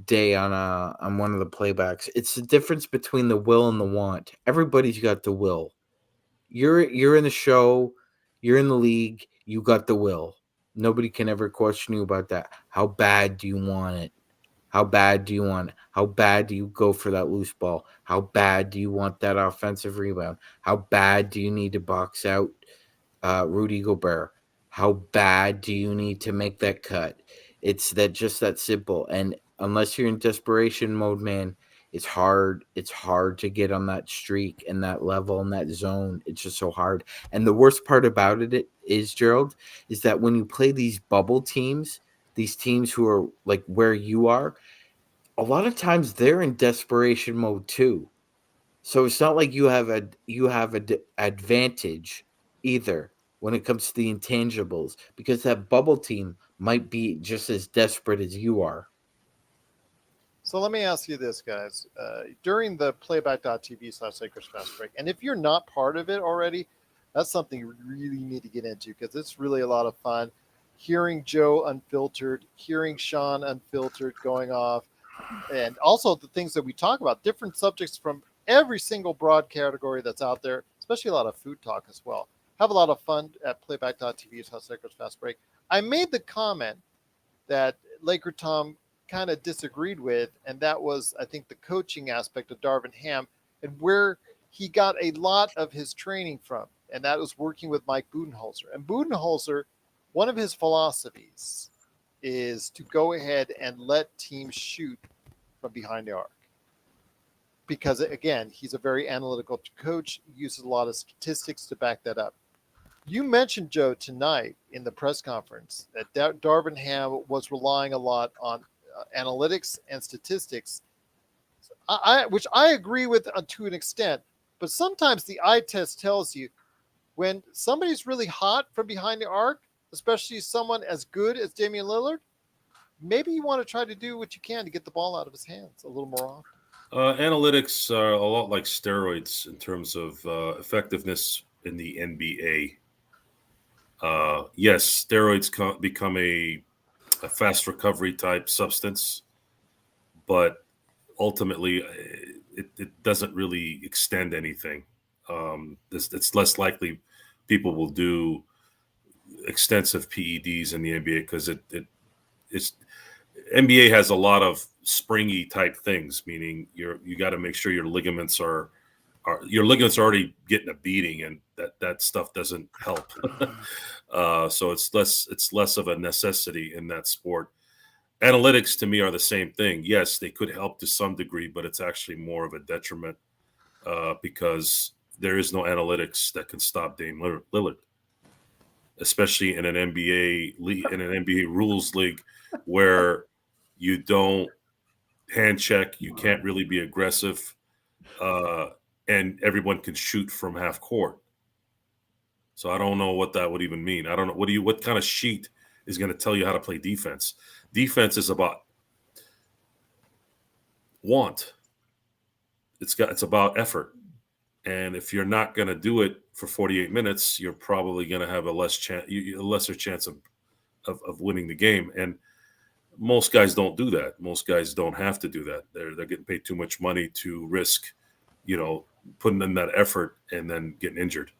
day on one of the playbacks. It's the difference between the will and the want. Everybody's got the will. You're in the show, you're in the league, you got the will. Nobody can ever question you about that. How bad do you want it? How bad do you want it? How bad do you go for that loose ball? How bad do you want that offensive rebound? How bad do you need to box out Rudy Gobert? How bad do you need to make that cut? It's just that simple. And unless you're in desperation mode, man, it's hard. It's hard to get on that streak and that level and that zone. It's just so hard. And the worst part about it is, Gerald, is that when you play these bubble teams, these teams who are like where you are, a lot of times they're in desperation mode too. So it's not like you have a advantage either when it comes to the intangibles, because that bubble team might be just as desperate as you are. So let me ask you this, guys. During the playback.tv/Lakers Fast Break, and if you're not part of it already, that's something you really need to get into because it's really a lot of fun. Hearing Joe unfiltered, hearing Sean unfiltered going off, and also the things that we talk about, different subjects from every single broad category that's out there, especially a lot of food talk as well. Have a lot of fun at playback.tv/Lakers Fast Break. I made the comment that Laker Tom kind of disagreed with, and that was, I think, the coaching aspect of Darvin Ham and where he got a lot of his training from, and that was working with Mike Budenholzer. And Budenholzer, one of his philosophies is to go ahead and let teams shoot from behind the arc. Because, again, he's a very analytical coach, uses a lot of statistics to back that up. You mentioned, Joe, tonight in the press conference that Darvin Ham was relying a lot on analytics and statistics, which I agree with to an extent. But sometimes the eye test tells you when somebody's really hot from behind the arc, especially someone as good as Damian Lillard, maybe you want to try to do what you can to get the ball out of his hands a little more often. Analytics are a lot like steroids in terms of effectiveness in the NBA. Yes, steroids become a fast recovery type substance, but ultimately it doesn't really extend anything. It's less likely people will do extensive PEDs in the NBA because it's NBA has a lot of springy type things, meaning you got to make sure your ligaments are already getting a beating, and that stuff doesn't help. So it's less of a necessity in that sport. Analytics to me are the same thing. Yes, they could help to some degree, but it's actually more of a detriment because there is no analytics that can stop Dame Lillard, especially in an NBA league, in an NBA rules league where you don't hand check, you can't really be aggressive, and everyone can shoot from half court. So I don't know what that would even mean. I don't know what kind of sheet is going to tell you how to play defense. Defense is about want. It's about effort. And if you're not going to do it for 48 minutes, you're probably going to have a lesser chance of winning the game. And most guys don't do that. Most guys don't have to do that. They're getting paid too much money to risk, putting in that effort and then getting injured.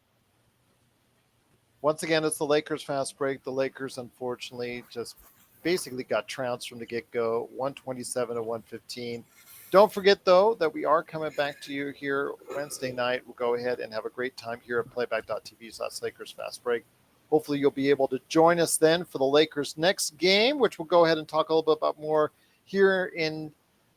Once again, it's the Lakers Fast Break. The Lakers, unfortunately, just basically got trounced from the get-go, 127 to 115. Don't forget, though, that we are coming back to you here Wednesday night. We'll go ahead and have a great time here at playback.tv/Lakers Fast Break. Hopefully you'll be able to join us then for the Lakers' next game, which we'll go ahead and talk a little bit about more here in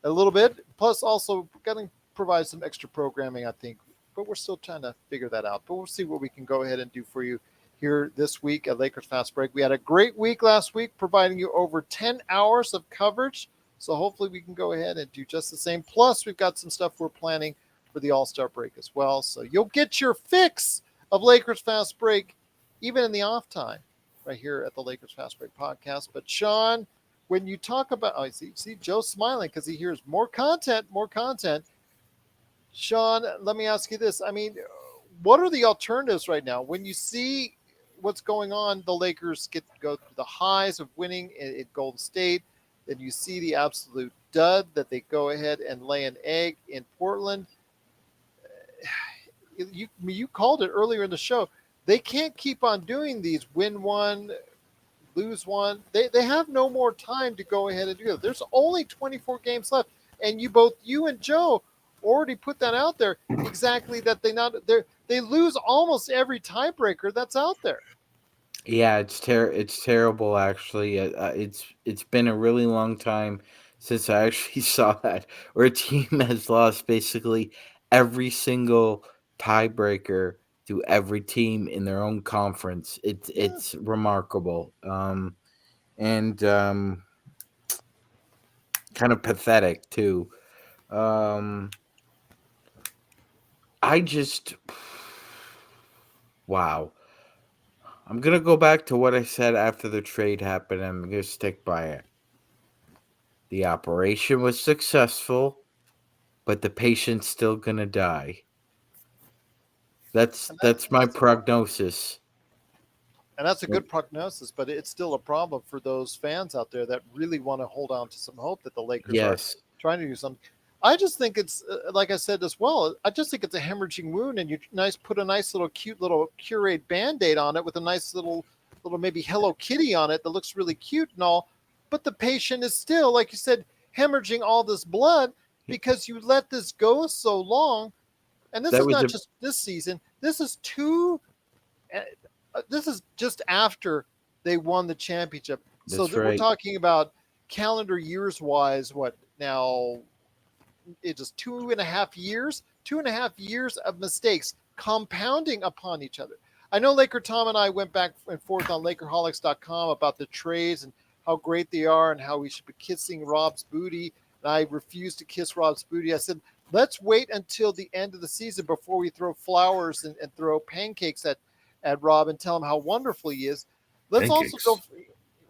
a little bit. Plus, also, we're going to provide some extra programming, I think, but we're still trying to figure that out. But we'll see what we can go ahead and do for you here this week at Lakers Fast Break. We had a great week last week, providing you over 10 hours of coverage. So hopefully we can go ahead and do just the same. Plus, we've got some stuff we're planning for the All-Star break as well. So you'll get your fix of Lakers Fast Break even in the off time right here at the Lakers Fast Break podcast. But Sean, when you talk about, see Joe smiling because he hears more content. Sean, let me ask you this. I mean, what are the alternatives right now? When you see what's going on, the Lakers go through the highs of winning at Golden State. then you see the absolute dud that they go ahead and lay an egg in Portland. You called it earlier in the show. They can't keep on doing these win one, lose one. They have no more time to go ahead and do it. There's only 24 games left, and you and Joe already put that out there exactly that they lose almost every tiebreaker that's out there. Yeah, it's terrible actually. It's been a really long time since I actually saw that where a team has lost basically every single tiebreaker to every team in their own conference. It's remarkable. And kind of pathetic too. I just wow. I'm going to go back to what I said after the trade happened. I'm going to stick by it. The operation was successful, but the patient's still going to die. That's my prognosis. And that's a good prognosis, but it's still a problem for those fans out there that really want to hold on to some hope that the Lakers are trying to do something. I just think it's like I said as well. I just think it's a hemorrhaging wound, and you put a nice little cute little Curate Band-Aid on it with a nice little maybe Hello Kitty on it that looks really cute and all. But the patient is still, like you said, hemorrhaging all this blood because you let this go so long. And this is not just this season. This is this is just after they won the championship. So we're talking about calendar years wise, what now? It's just 2.5 years, 2.5 years of mistakes compounding upon each other. I know Laker Tom and I went back and forth on Lakerholics.com about the trades and how great they are and how we should be kissing Rob's booty. And I refused to kiss Rob's booty. I said, let's wait until the end of the season before we throw flowers and throw pancakes at Rob and tell him how wonderful he is. Let's pancakes. Also go.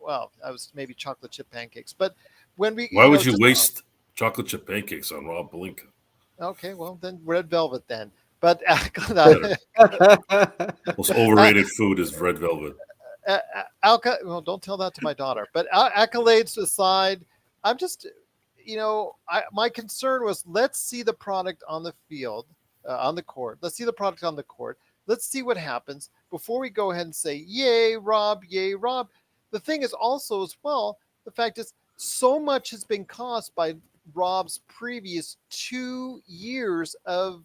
Well, I was maybe chocolate chip pancakes, but when we why would you waste chocolate chip pancakes on Rob Pelinka? Okay, well then red velvet then. But most overrated food is red velvet. Well, don't tell that to my daughter. But accolades aside, I'm just, my concern was let's see the product on the field, on the court. Let's see the product on the court. Let's see what happens before we go ahead and say, yay, Rob, yay, Rob. The thing is also as well, the fact is so much has been caused by Rob's previous 2 years of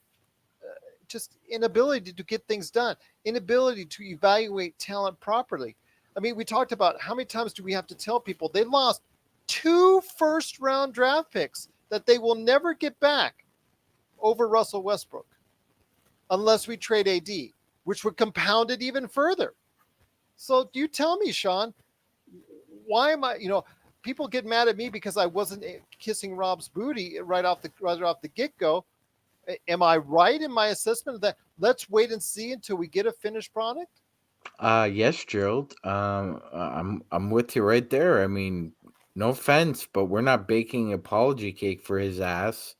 just inability to get things done, inability to evaluate talent properly. I mean, we talked about how many times do we have to tell people they lost 2 first-round draft picks that they will never get back over Russell Westbrook unless we trade AD, which would compound it even further. So you tell me, Sean, why am I, people get mad at me because I wasn't kissing Rob's booty right off the get-go. Am I right in my assessment that let's wait and see until we get a finished product? Yes, Gerald. I'm with you right there. I mean, no offense, but we're not baking apology cake for his ass.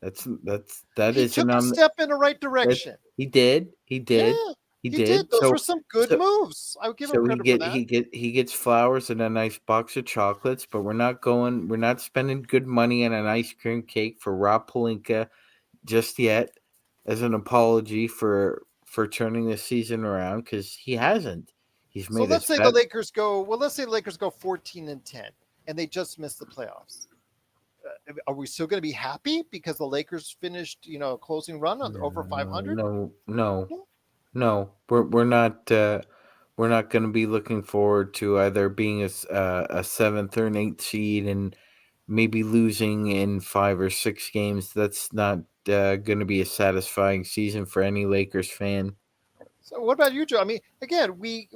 He took a step in the right direction. He did. Yeah, he did. Those were some good moves. I would give him credit for that. He gets flowers and a nice box of chocolates, but we're not spending good money on an ice cream cake for Rob Pelinka just yet as an apology for turning the season around, because he hasn't. He's made. So let's say the Lakers go. Well, let's say the Lakers go 14-10, and they just missed the playoffs. Are we still going to be happy because the Lakers finished, closing run on over 500? No. We're not. We're not going to be looking forward to either being a 7th or an 8th seed and maybe losing in 5 or 6 games. That's not going to be a satisfying season for any Lakers fan. So what about you, Joe? I mean, again, we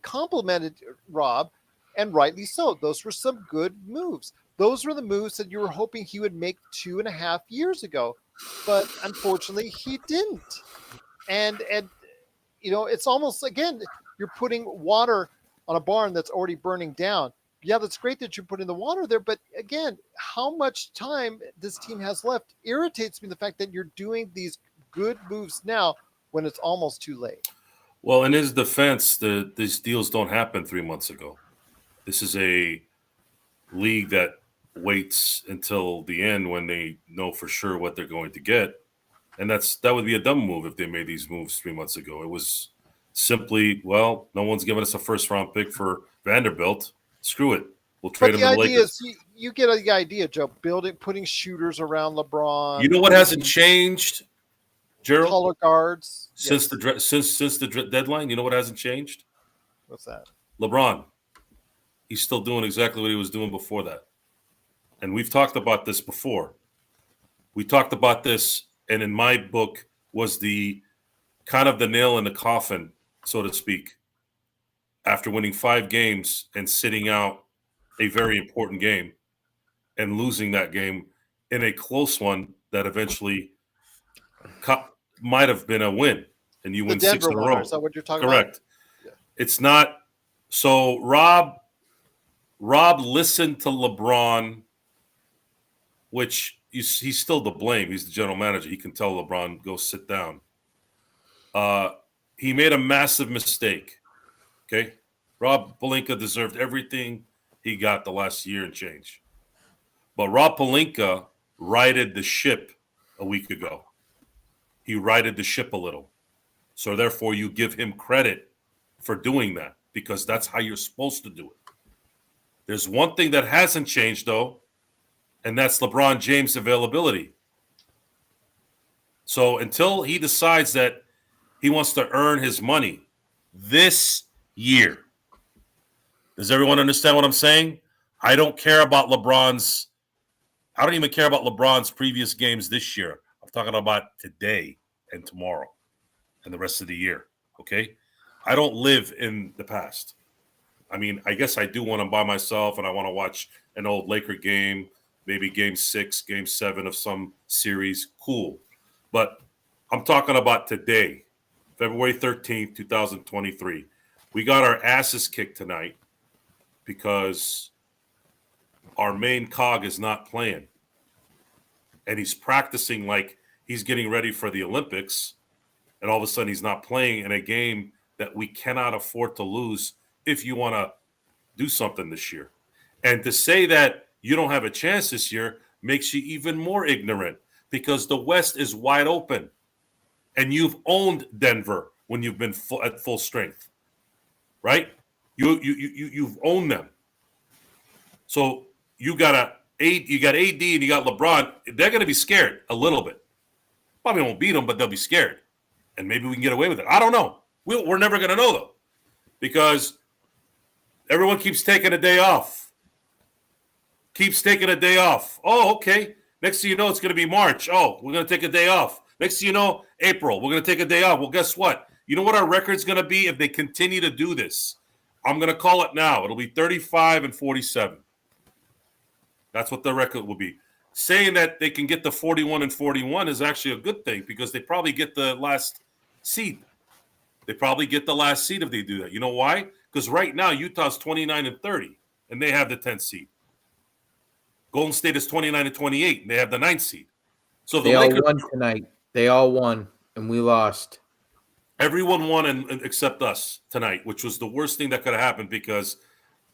complimented Rob, and rightly so. Those were some good moves. Those were the moves that you were hoping he would make 2.5 years ago, but unfortunately he didn't. And it's almost, again, you're putting water on a barn that's already burning down. Yeah, that's great that you're putting the water there, but again, how much time this team has left irritates me, the fact that you're doing these good moves now when it's almost too late. Well, in his defense, these deals don't happen 3 months ago. This is a league that waits until the end when they know for sure what they're going to get. And that would be a dumb move if they made these moves 3 months ago. It was simply, well, no one's giving us a first-round pick for Vanderbilt. Screw it. We'll trade him But to the the idea Lakers. is you get the idea, Joe. Putting shooters around LeBron. You know what hasn't changed, Gerald? Taller guards Since the deadline, you know what hasn't changed? What's that? LeBron. He's still doing exactly what he was doing before that. And we've talked about this before. We talked about this, and in my book was the kind of the nail in the coffin, so to speak, after winning 5 games and sitting out a very important game and losing that game in a close one that eventually might have been a win, and you win 6 in a row. Is that what you're talking Correct. about? Yeah. It's not. So Rob listened to LeBron, which he's still to blame. He's the general manager. He can tell LeBron, go sit down. He made a massive mistake. Okay. Rob Pelinka deserved everything he got the last year and change. But Rob Pelinka righted the ship a week ago. He righted the ship a little. So therefore you give him credit for doing that because that's how you're supposed to do it. There's one thing that hasn't changed though, and that's LeBron James' availability. So until he decides that he wants to earn his money this year, does everyone understand what I'm saying? I don't even care about LeBron's previous games this year. I'm talking about today and tomorrow and the rest of the year, okay? I don't live in the past. I mean, I guess I do when I'm by myself and I want to watch an old Laker game, maybe game 6, game 7 of some series, cool. But I'm talking about today, February 13th, 2023. We got our asses kicked tonight because our main cog is not playing. And he's practicing like he's getting ready for the Olympics. And all of a sudden he's not playing in a game that we cannot afford to lose if you want to do something this year. And to say that you don't have a chance this year makes you even more ignorant because the West is wide open. And you've owned Denver when you've been at full strength, right? You've owned them. So you got AD and you got LeBron. They're going to be scared a little bit. Probably won't beat them, but they'll be scared. And maybe we can get away with it. I don't know. We're never going to know, though, because everyone keeps taking a day off. Oh, okay. Next thing you know, it's going to be March. Oh, we're going to take a day off. Next thing you know, April, we're going to take a day off. Well, guess what? You know what our record's going to be if they continue to do this? I'm going to call it now. It'll be 35-47. That's what the record will be. Saying that they can get to 41-41 is actually a good thing because they probably get the last seed. They probably get the last seed if they do that. You know why? Because right now Utah's 29-30 and they have the 10th seed. Golden State is 29-28 and they have the 9th seed. So the Lakers all won tonight. They all won and we lost. Everyone won and except us tonight, which was the worst thing that could have happened because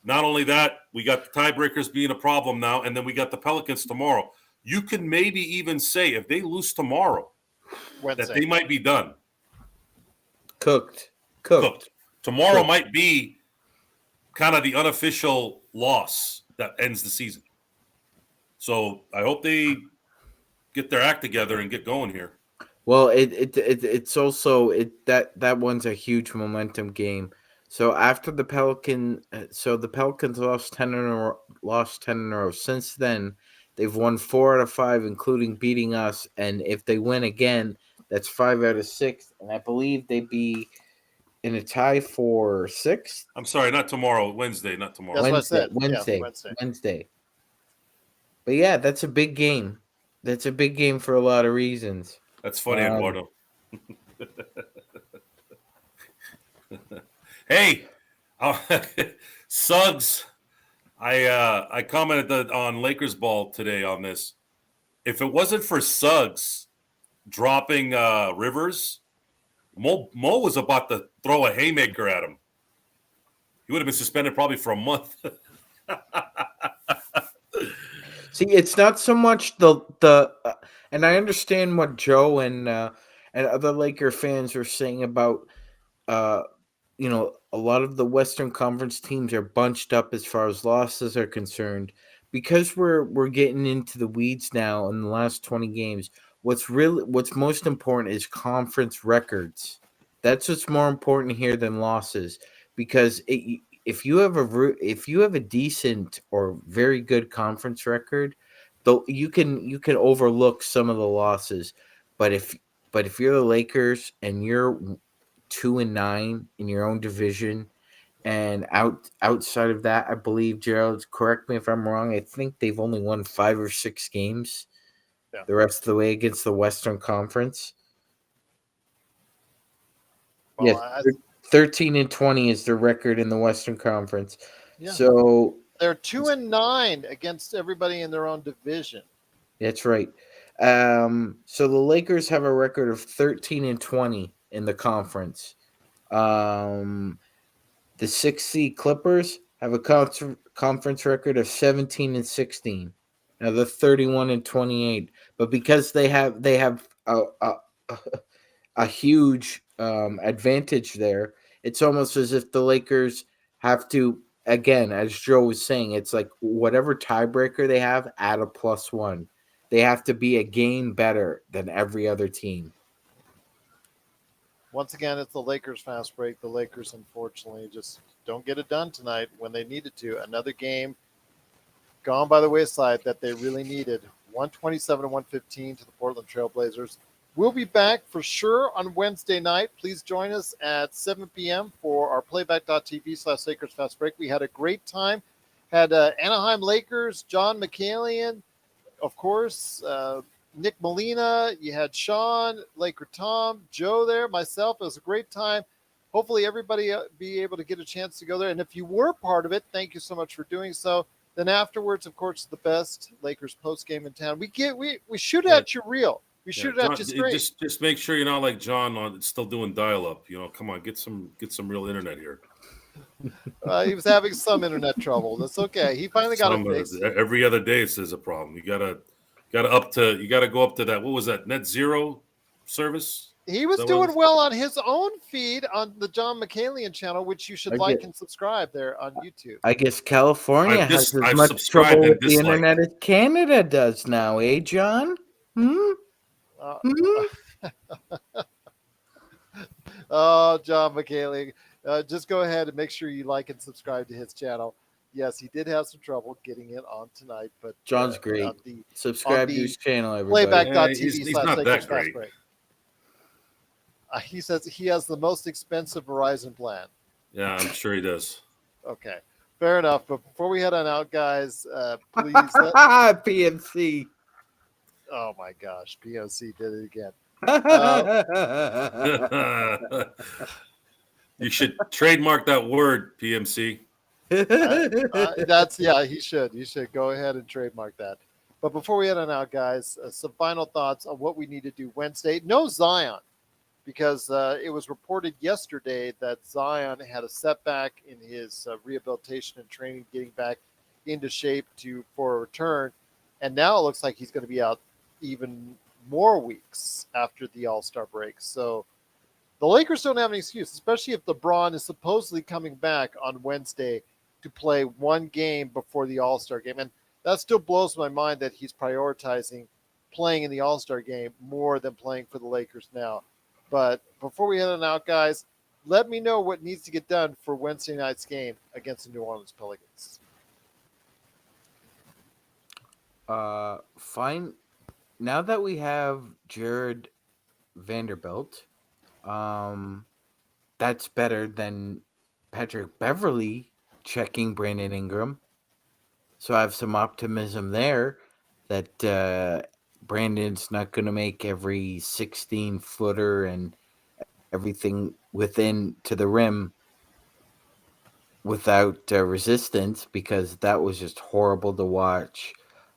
not only that, we got the tiebreakers being a problem now, and then we got the Pelicans tomorrow. You can maybe even say if they lose tomorrow, Wednesday, that they might be done. Cooked. Tomorrow might be kind of the unofficial loss that ends the season. So I hope they get their act together and get going here. Well, it's also that one's a huge momentum game. So after the Pelicans lost 10 in a row. Since then, they've won 4 out of 5, including beating us. And if they win again, that's 5 out of 6. And I believe they'd be in a tie for 6th. I'm sorry, not tomorrow. Wednesday, not tomorrow. That's Wednesday. But yeah, that's a big game. That's a big game for a lot of reasons. That's funny, Eduardo. Hey, Suggs, I commented on Lakers ball today on this. If it wasn't for Suggs dropping Rivers, Mo was about to throw a haymaker at him. He would have been suspended probably for a month. See, it's not so much and I understand what Joe and other Laker fans are saying about uh, a lot of the Western Conference teams are bunched up as far as losses are concerned because we're getting into the weeds now in the last 20 games. What's most important is conference records. That's what's more important here than losses because if you have a decent or very good conference record, though you can overlook some of the losses. But if you're the Lakers and you're 2-9 in your own division, and outside of that, I believe, Gerald, correct me if I'm wrong, I think they've only won 5 or 6 games. Yeah. The rest of the way against the Western Conference. Well, Yes, 13-20 is their record in the Western Conference. Yeah. So they're 2-9 against everybody in their own division. that's right. So the Lakers have a record of 13-20 in the conference. The 6th seed Clippers have a conference record of 17-16. Now they're 31-28, but because they have a huge advantage there, it's almost as if the Lakers have to, again, as Joe was saying, it's like whatever tiebreaker they have, add a +1. They have to be a game better than every other team. Once again, it's the Lakers fast break. The Lakers, unfortunately, just don't get it done tonight when they needed to. Another game gone by the wayside that they really needed. 127-115 to the Portland Trailblazers. We'll be back for sure on Wednesday night. Please join us at 7 p.m. for our playback.tv/Lakers Fast Break. We had a great time. Had Anaheim Lakers, John McCallion, of course, Nick Molina. You had Sean, Laker Tom, Joe there, myself. It was a great time. Hopefully everybody be able to get a chance to go there. And if you were part of it, thank you so much for doing so. Then afterwards, of course, the best Lakers post game in town. We shoot at you real. We shoot at you straight. Just make sure you're not like John on still doing dial up. Come on, get some real internet here. He was having some internet trouble. That's okay. He finally got it fixed. Every other day it says a problem. You gotta go up to that. What was that? Net zero service. He was doing well on his own feed on the John McCallion channel, which you should like and subscribe there on YouTube. I guess California has as much trouble with the internet as Canada does now, eh, John? Oh, John McCallion. Just go ahead and make sure you like and subscribe to his channel. Yes, he did have some trouble getting it on tonight, but John's great. Subscribe to his channel, everybody. Playback.tv he's not that great. He says he has the most expensive Verizon plan. Yeah, I'm sure he does. Okay, fair enough. But before we head on out, guys, please. PMC. Oh my gosh, POC did it again. You should trademark that word, PMC. He should. You should go ahead and trademark that. But before we head on out, guys, some final thoughts on what we need to do Wednesday. No Zion, because it was reported yesterday that Zion had a setback in his rehabilitation and training, getting back into shape for a return. And now it looks like he's going to be out even more weeks after the All-Star break. So the Lakers don't have an excuse, especially if LeBron is supposedly coming back on Wednesday to play one game before the All-Star game. And that still blows my mind that he's prioritizing playing in the All-Star game more than playing for the Lakers now. But before we head on out, guys, let me know what needs to get done for Wednesday night's game against the New Orleans Pelicans. Fine. Now that we have Jared Vanderbilt, that's better than Patrick Beverly checking Brandon Ingram. So I have some optimism there that Brandon's not going to make every 16-footer and everything within to the rim without resistance, because that was just horrible to watch.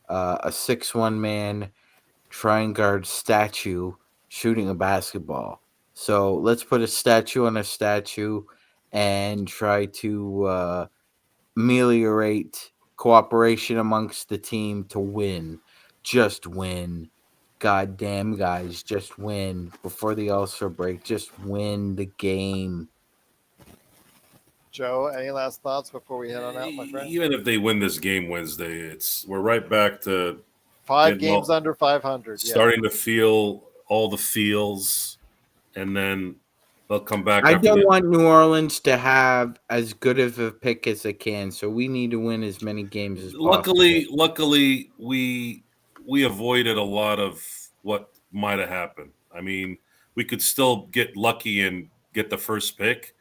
A 6'1" man try and guard statue shooting a basketball. So let's put a statue on a statue and try to ameliorate cooperation amongst the team to win. Just win. God damn, guys, just win before the All-Star break. Just win the game. Joe, any last thoughts before we head on out, my friend? Even if they win this game Wednesday, we're right back to 5 games under 500. starting to feel all the feels, and then they'll come back. I after don't that. want New Orleans to have as good of a pick as they can, so we need to win as many games as possible. Luckily, we avoided a lot of what might have happened. I mean, we could still get lucky and get the first pick,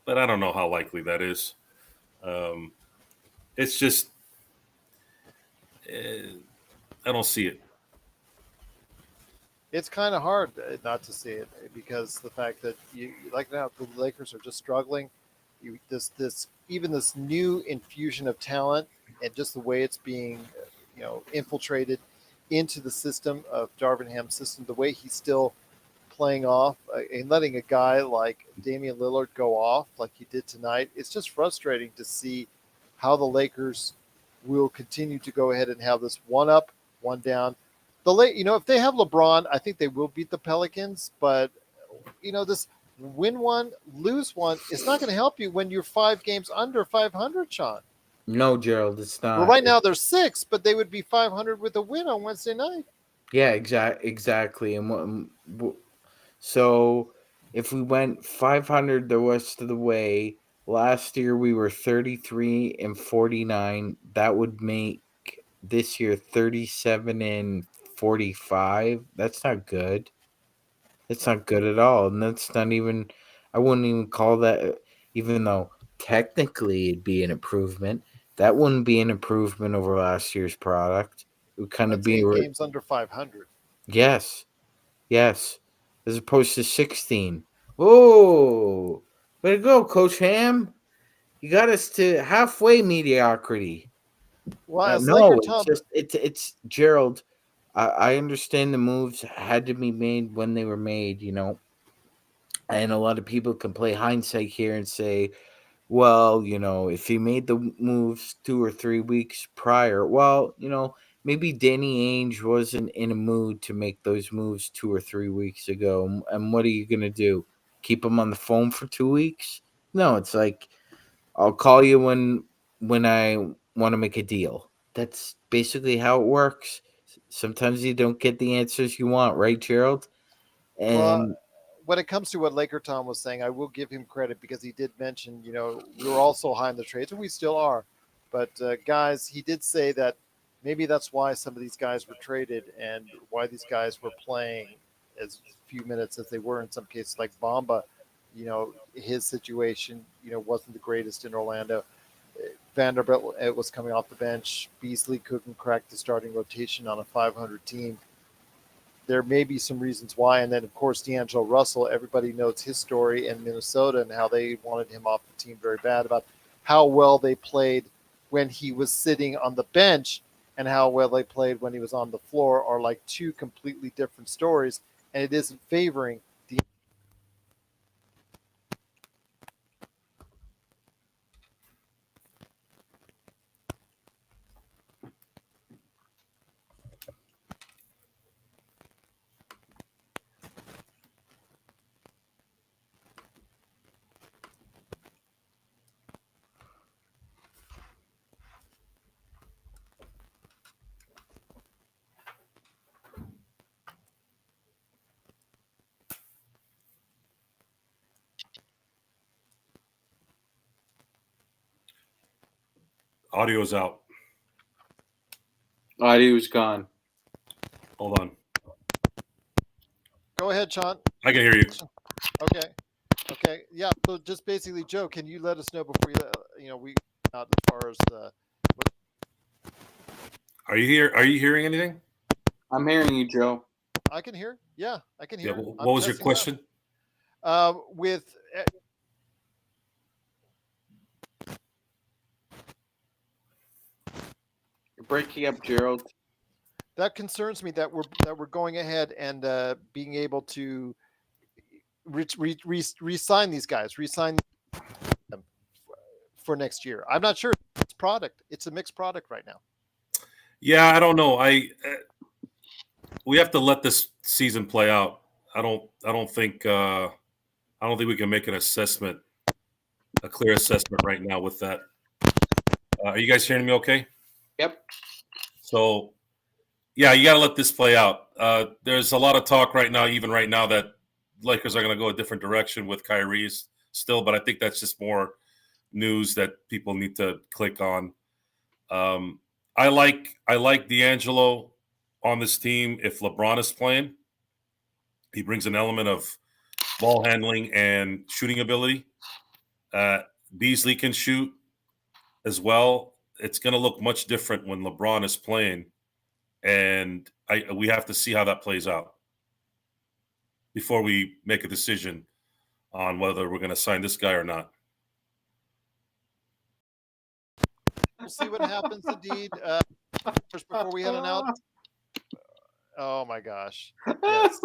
but I don't know how likely that is. It's just I don't see it. It's kind of hard not to see it because the fact that you like now the Lakers are just struggling. This new infusion of talent and just the way it's being infiltrated into the system of Darvin Ham's system, the way he's still playing off and letting a guy like Damian Lillard go off like he did tonight. It's just frustrating to see how the Lakers will continue to go ahead and have this one up, one down. If they have LeBron, I think they will beat the Pelicans. But this win one, lose one, it's not going to help you when you're 5 games under 500, Sean. No, Gerald, it's not. Well, right now they're 6, but they would be 500 with a win on Wednesday night. Yeah, exactly. And so if we went 500 the rest of the way, last year we were 33 and 49. That would make this year 37 and 45. That's not good. That's not good at all. And that's not even, I wouldn't even call that, even though technically it'd be an improvement, that wouldn't be an improvement over last year's product. It would kind of That's be 8 games under 500. Yes. As opposed to 16. Oh, way to go, Coach Ham. You got us to halfway mediocrity. Well, as No, Laker it's Tom, just it's Gerald. I understand the moves had to be made when they were made, and a lot of people can play hindsight here and say, well, if he made the moves 2 or 3 weeks prior, well, maybe Danny Ainge wasn't in a mood to make those moves 2 or 3 weeks ago. And what are you going to do? Keep him on the phone for 2 weeks? No, it's like, I'll call you when I want to make a deal. That's basically how it works. Sometimes you don't get the answers you want, right, Gerald? And when it comes to what Laker Tom was saying, I will give him credit because he did mention, we were also high in the trades, and we still are. But guys, he did say that maybe that's why some of these guys were traded and why these guys were playing as few minutes as they were in some cases, like Bamba. His situation, wasn't the greatest in Orlando. Vanderbilt was coming off the bench. Beasley couldn't crack the starting rotation on a 500 team. There may be some reasons why. And then, of course, D'Angelo Russell, everybody knows his story in Minnesota and how they wanted him off the team very bad, about how well they played when he was sitting on the bench and how well they played when he was on the floor are like 2 completely different stories. And it isn't favoring the. Audio's out. audio's gone. Hold on. Go ahead, Sean. I can hear you. Okay. Yeah. So just basically, Joe, can you let us know before we out as far as the. Are you here? Are you hearing anything? I'm hearing you, Joe. I can hear. Yeah, I can hear. Yeah. What was your question? With You're breaking up, Gerald. that concerns me that we're going ahead and being able to re-sign these guys, re-sign them for next year. I'm not sure it's product. It's a mixed product right now. Yeah, I don't know. We have to let this season play out. I don't think we can make an assessment, a clear assessment right now with that. Are you guys hearing me okay? Yep. So, yeah, you got to let this play out. There's a lot of talk right now, even right now, that Lakers are going to go a different direction with Kyrie still, but I think that's just more news that people need to click on. I like D'Angelo on this team. If LeBron is playing, he brings an element of ball handling and shooting ability. Beasley can shoot as well. It's going to look much different when LeBron is playing, and we have to see how that plays out before we make a decision on whether we're going to sign this guy or not. We'll see what happens, indeed. Just before we head on out. Oh my gosh! Yes.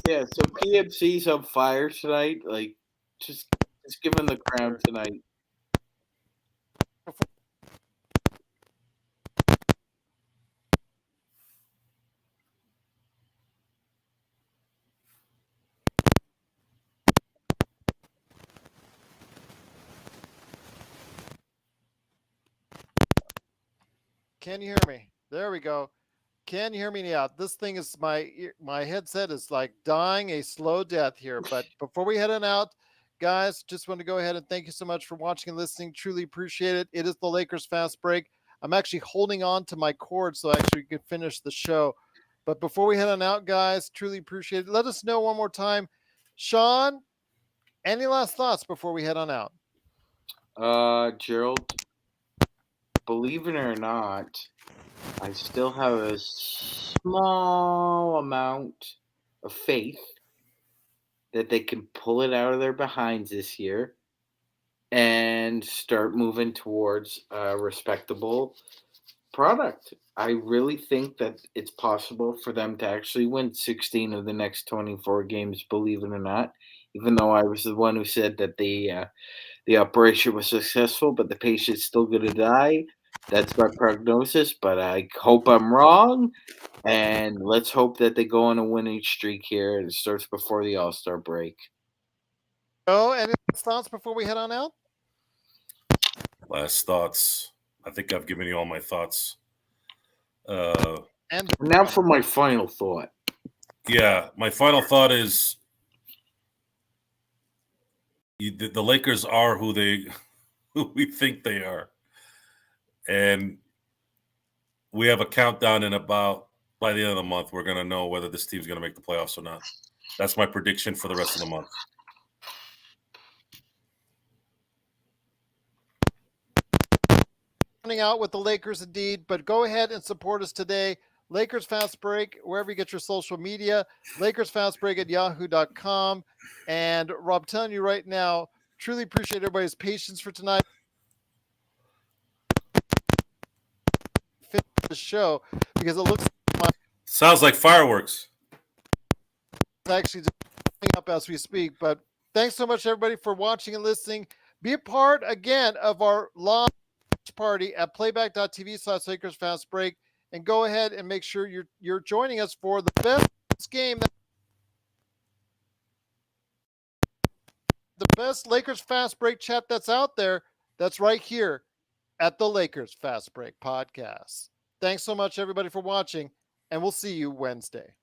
Yeah, so PMC's on fire tonight. Like, just give him the crown tonight. Can you hear me? There we go. Can you hear me now? This thing is my headset is like dying a slow death here. But before we head on out, guys, just want to go ahead and thank you so much for watching and listening. Truly appreciate it. It is the Lakers Fast Break. I'm actually holding on to my cord so I actually can finish the show. But before we head on out, guys, truly appreciate it. Let us know one more time. Sean, any last thoughts before we head on out? Gerald, believe it or not, I still have a small amount of faith that they can pull it out of their behinds this year and start moving towards a respectable product. I really think that it's possible for them to actually win 16 of the next 24 games, believe it or not, even though I was the one who said that the operation was successful, but the patient's still going to die. That's my prognosis, but I hope I'm wrong. And let's hope that they go on a winning streak here, and it starts before the All-Star break. Oh, any thoughts before we head on out? Last thoughts. I think I've given you all my thoughts. And now for my final thought. Yeah, my final thought is the Lakers are who we think they are. And we have a countdown by the end of the month, we're going to know whether this team's going to make the playoffs or not. That's my prediction for the rest of the month. Running out with the Lakers indeed, but go ahead and support us today. Lakers Fast Break, wherever you get your social media, LakersFastBreak@yahoo.com. And Rob, telling you right now, truly appreciate everybody's patience for tonight. Finish the show because it looks sounds like fireworks. It's actually just coming up as we speak. But thanks so much, everybody, for watching and listening. Be a part again of our live party at playback.tv/Lakers Fast Break, and go ahead and make sure you're joining us for the best game, the best Lakers Fast Break chat that's out there. That's right here at the Lakers Fast Break podcast. Thanks so much, everybody, for watching, and we'll see you Wednesday.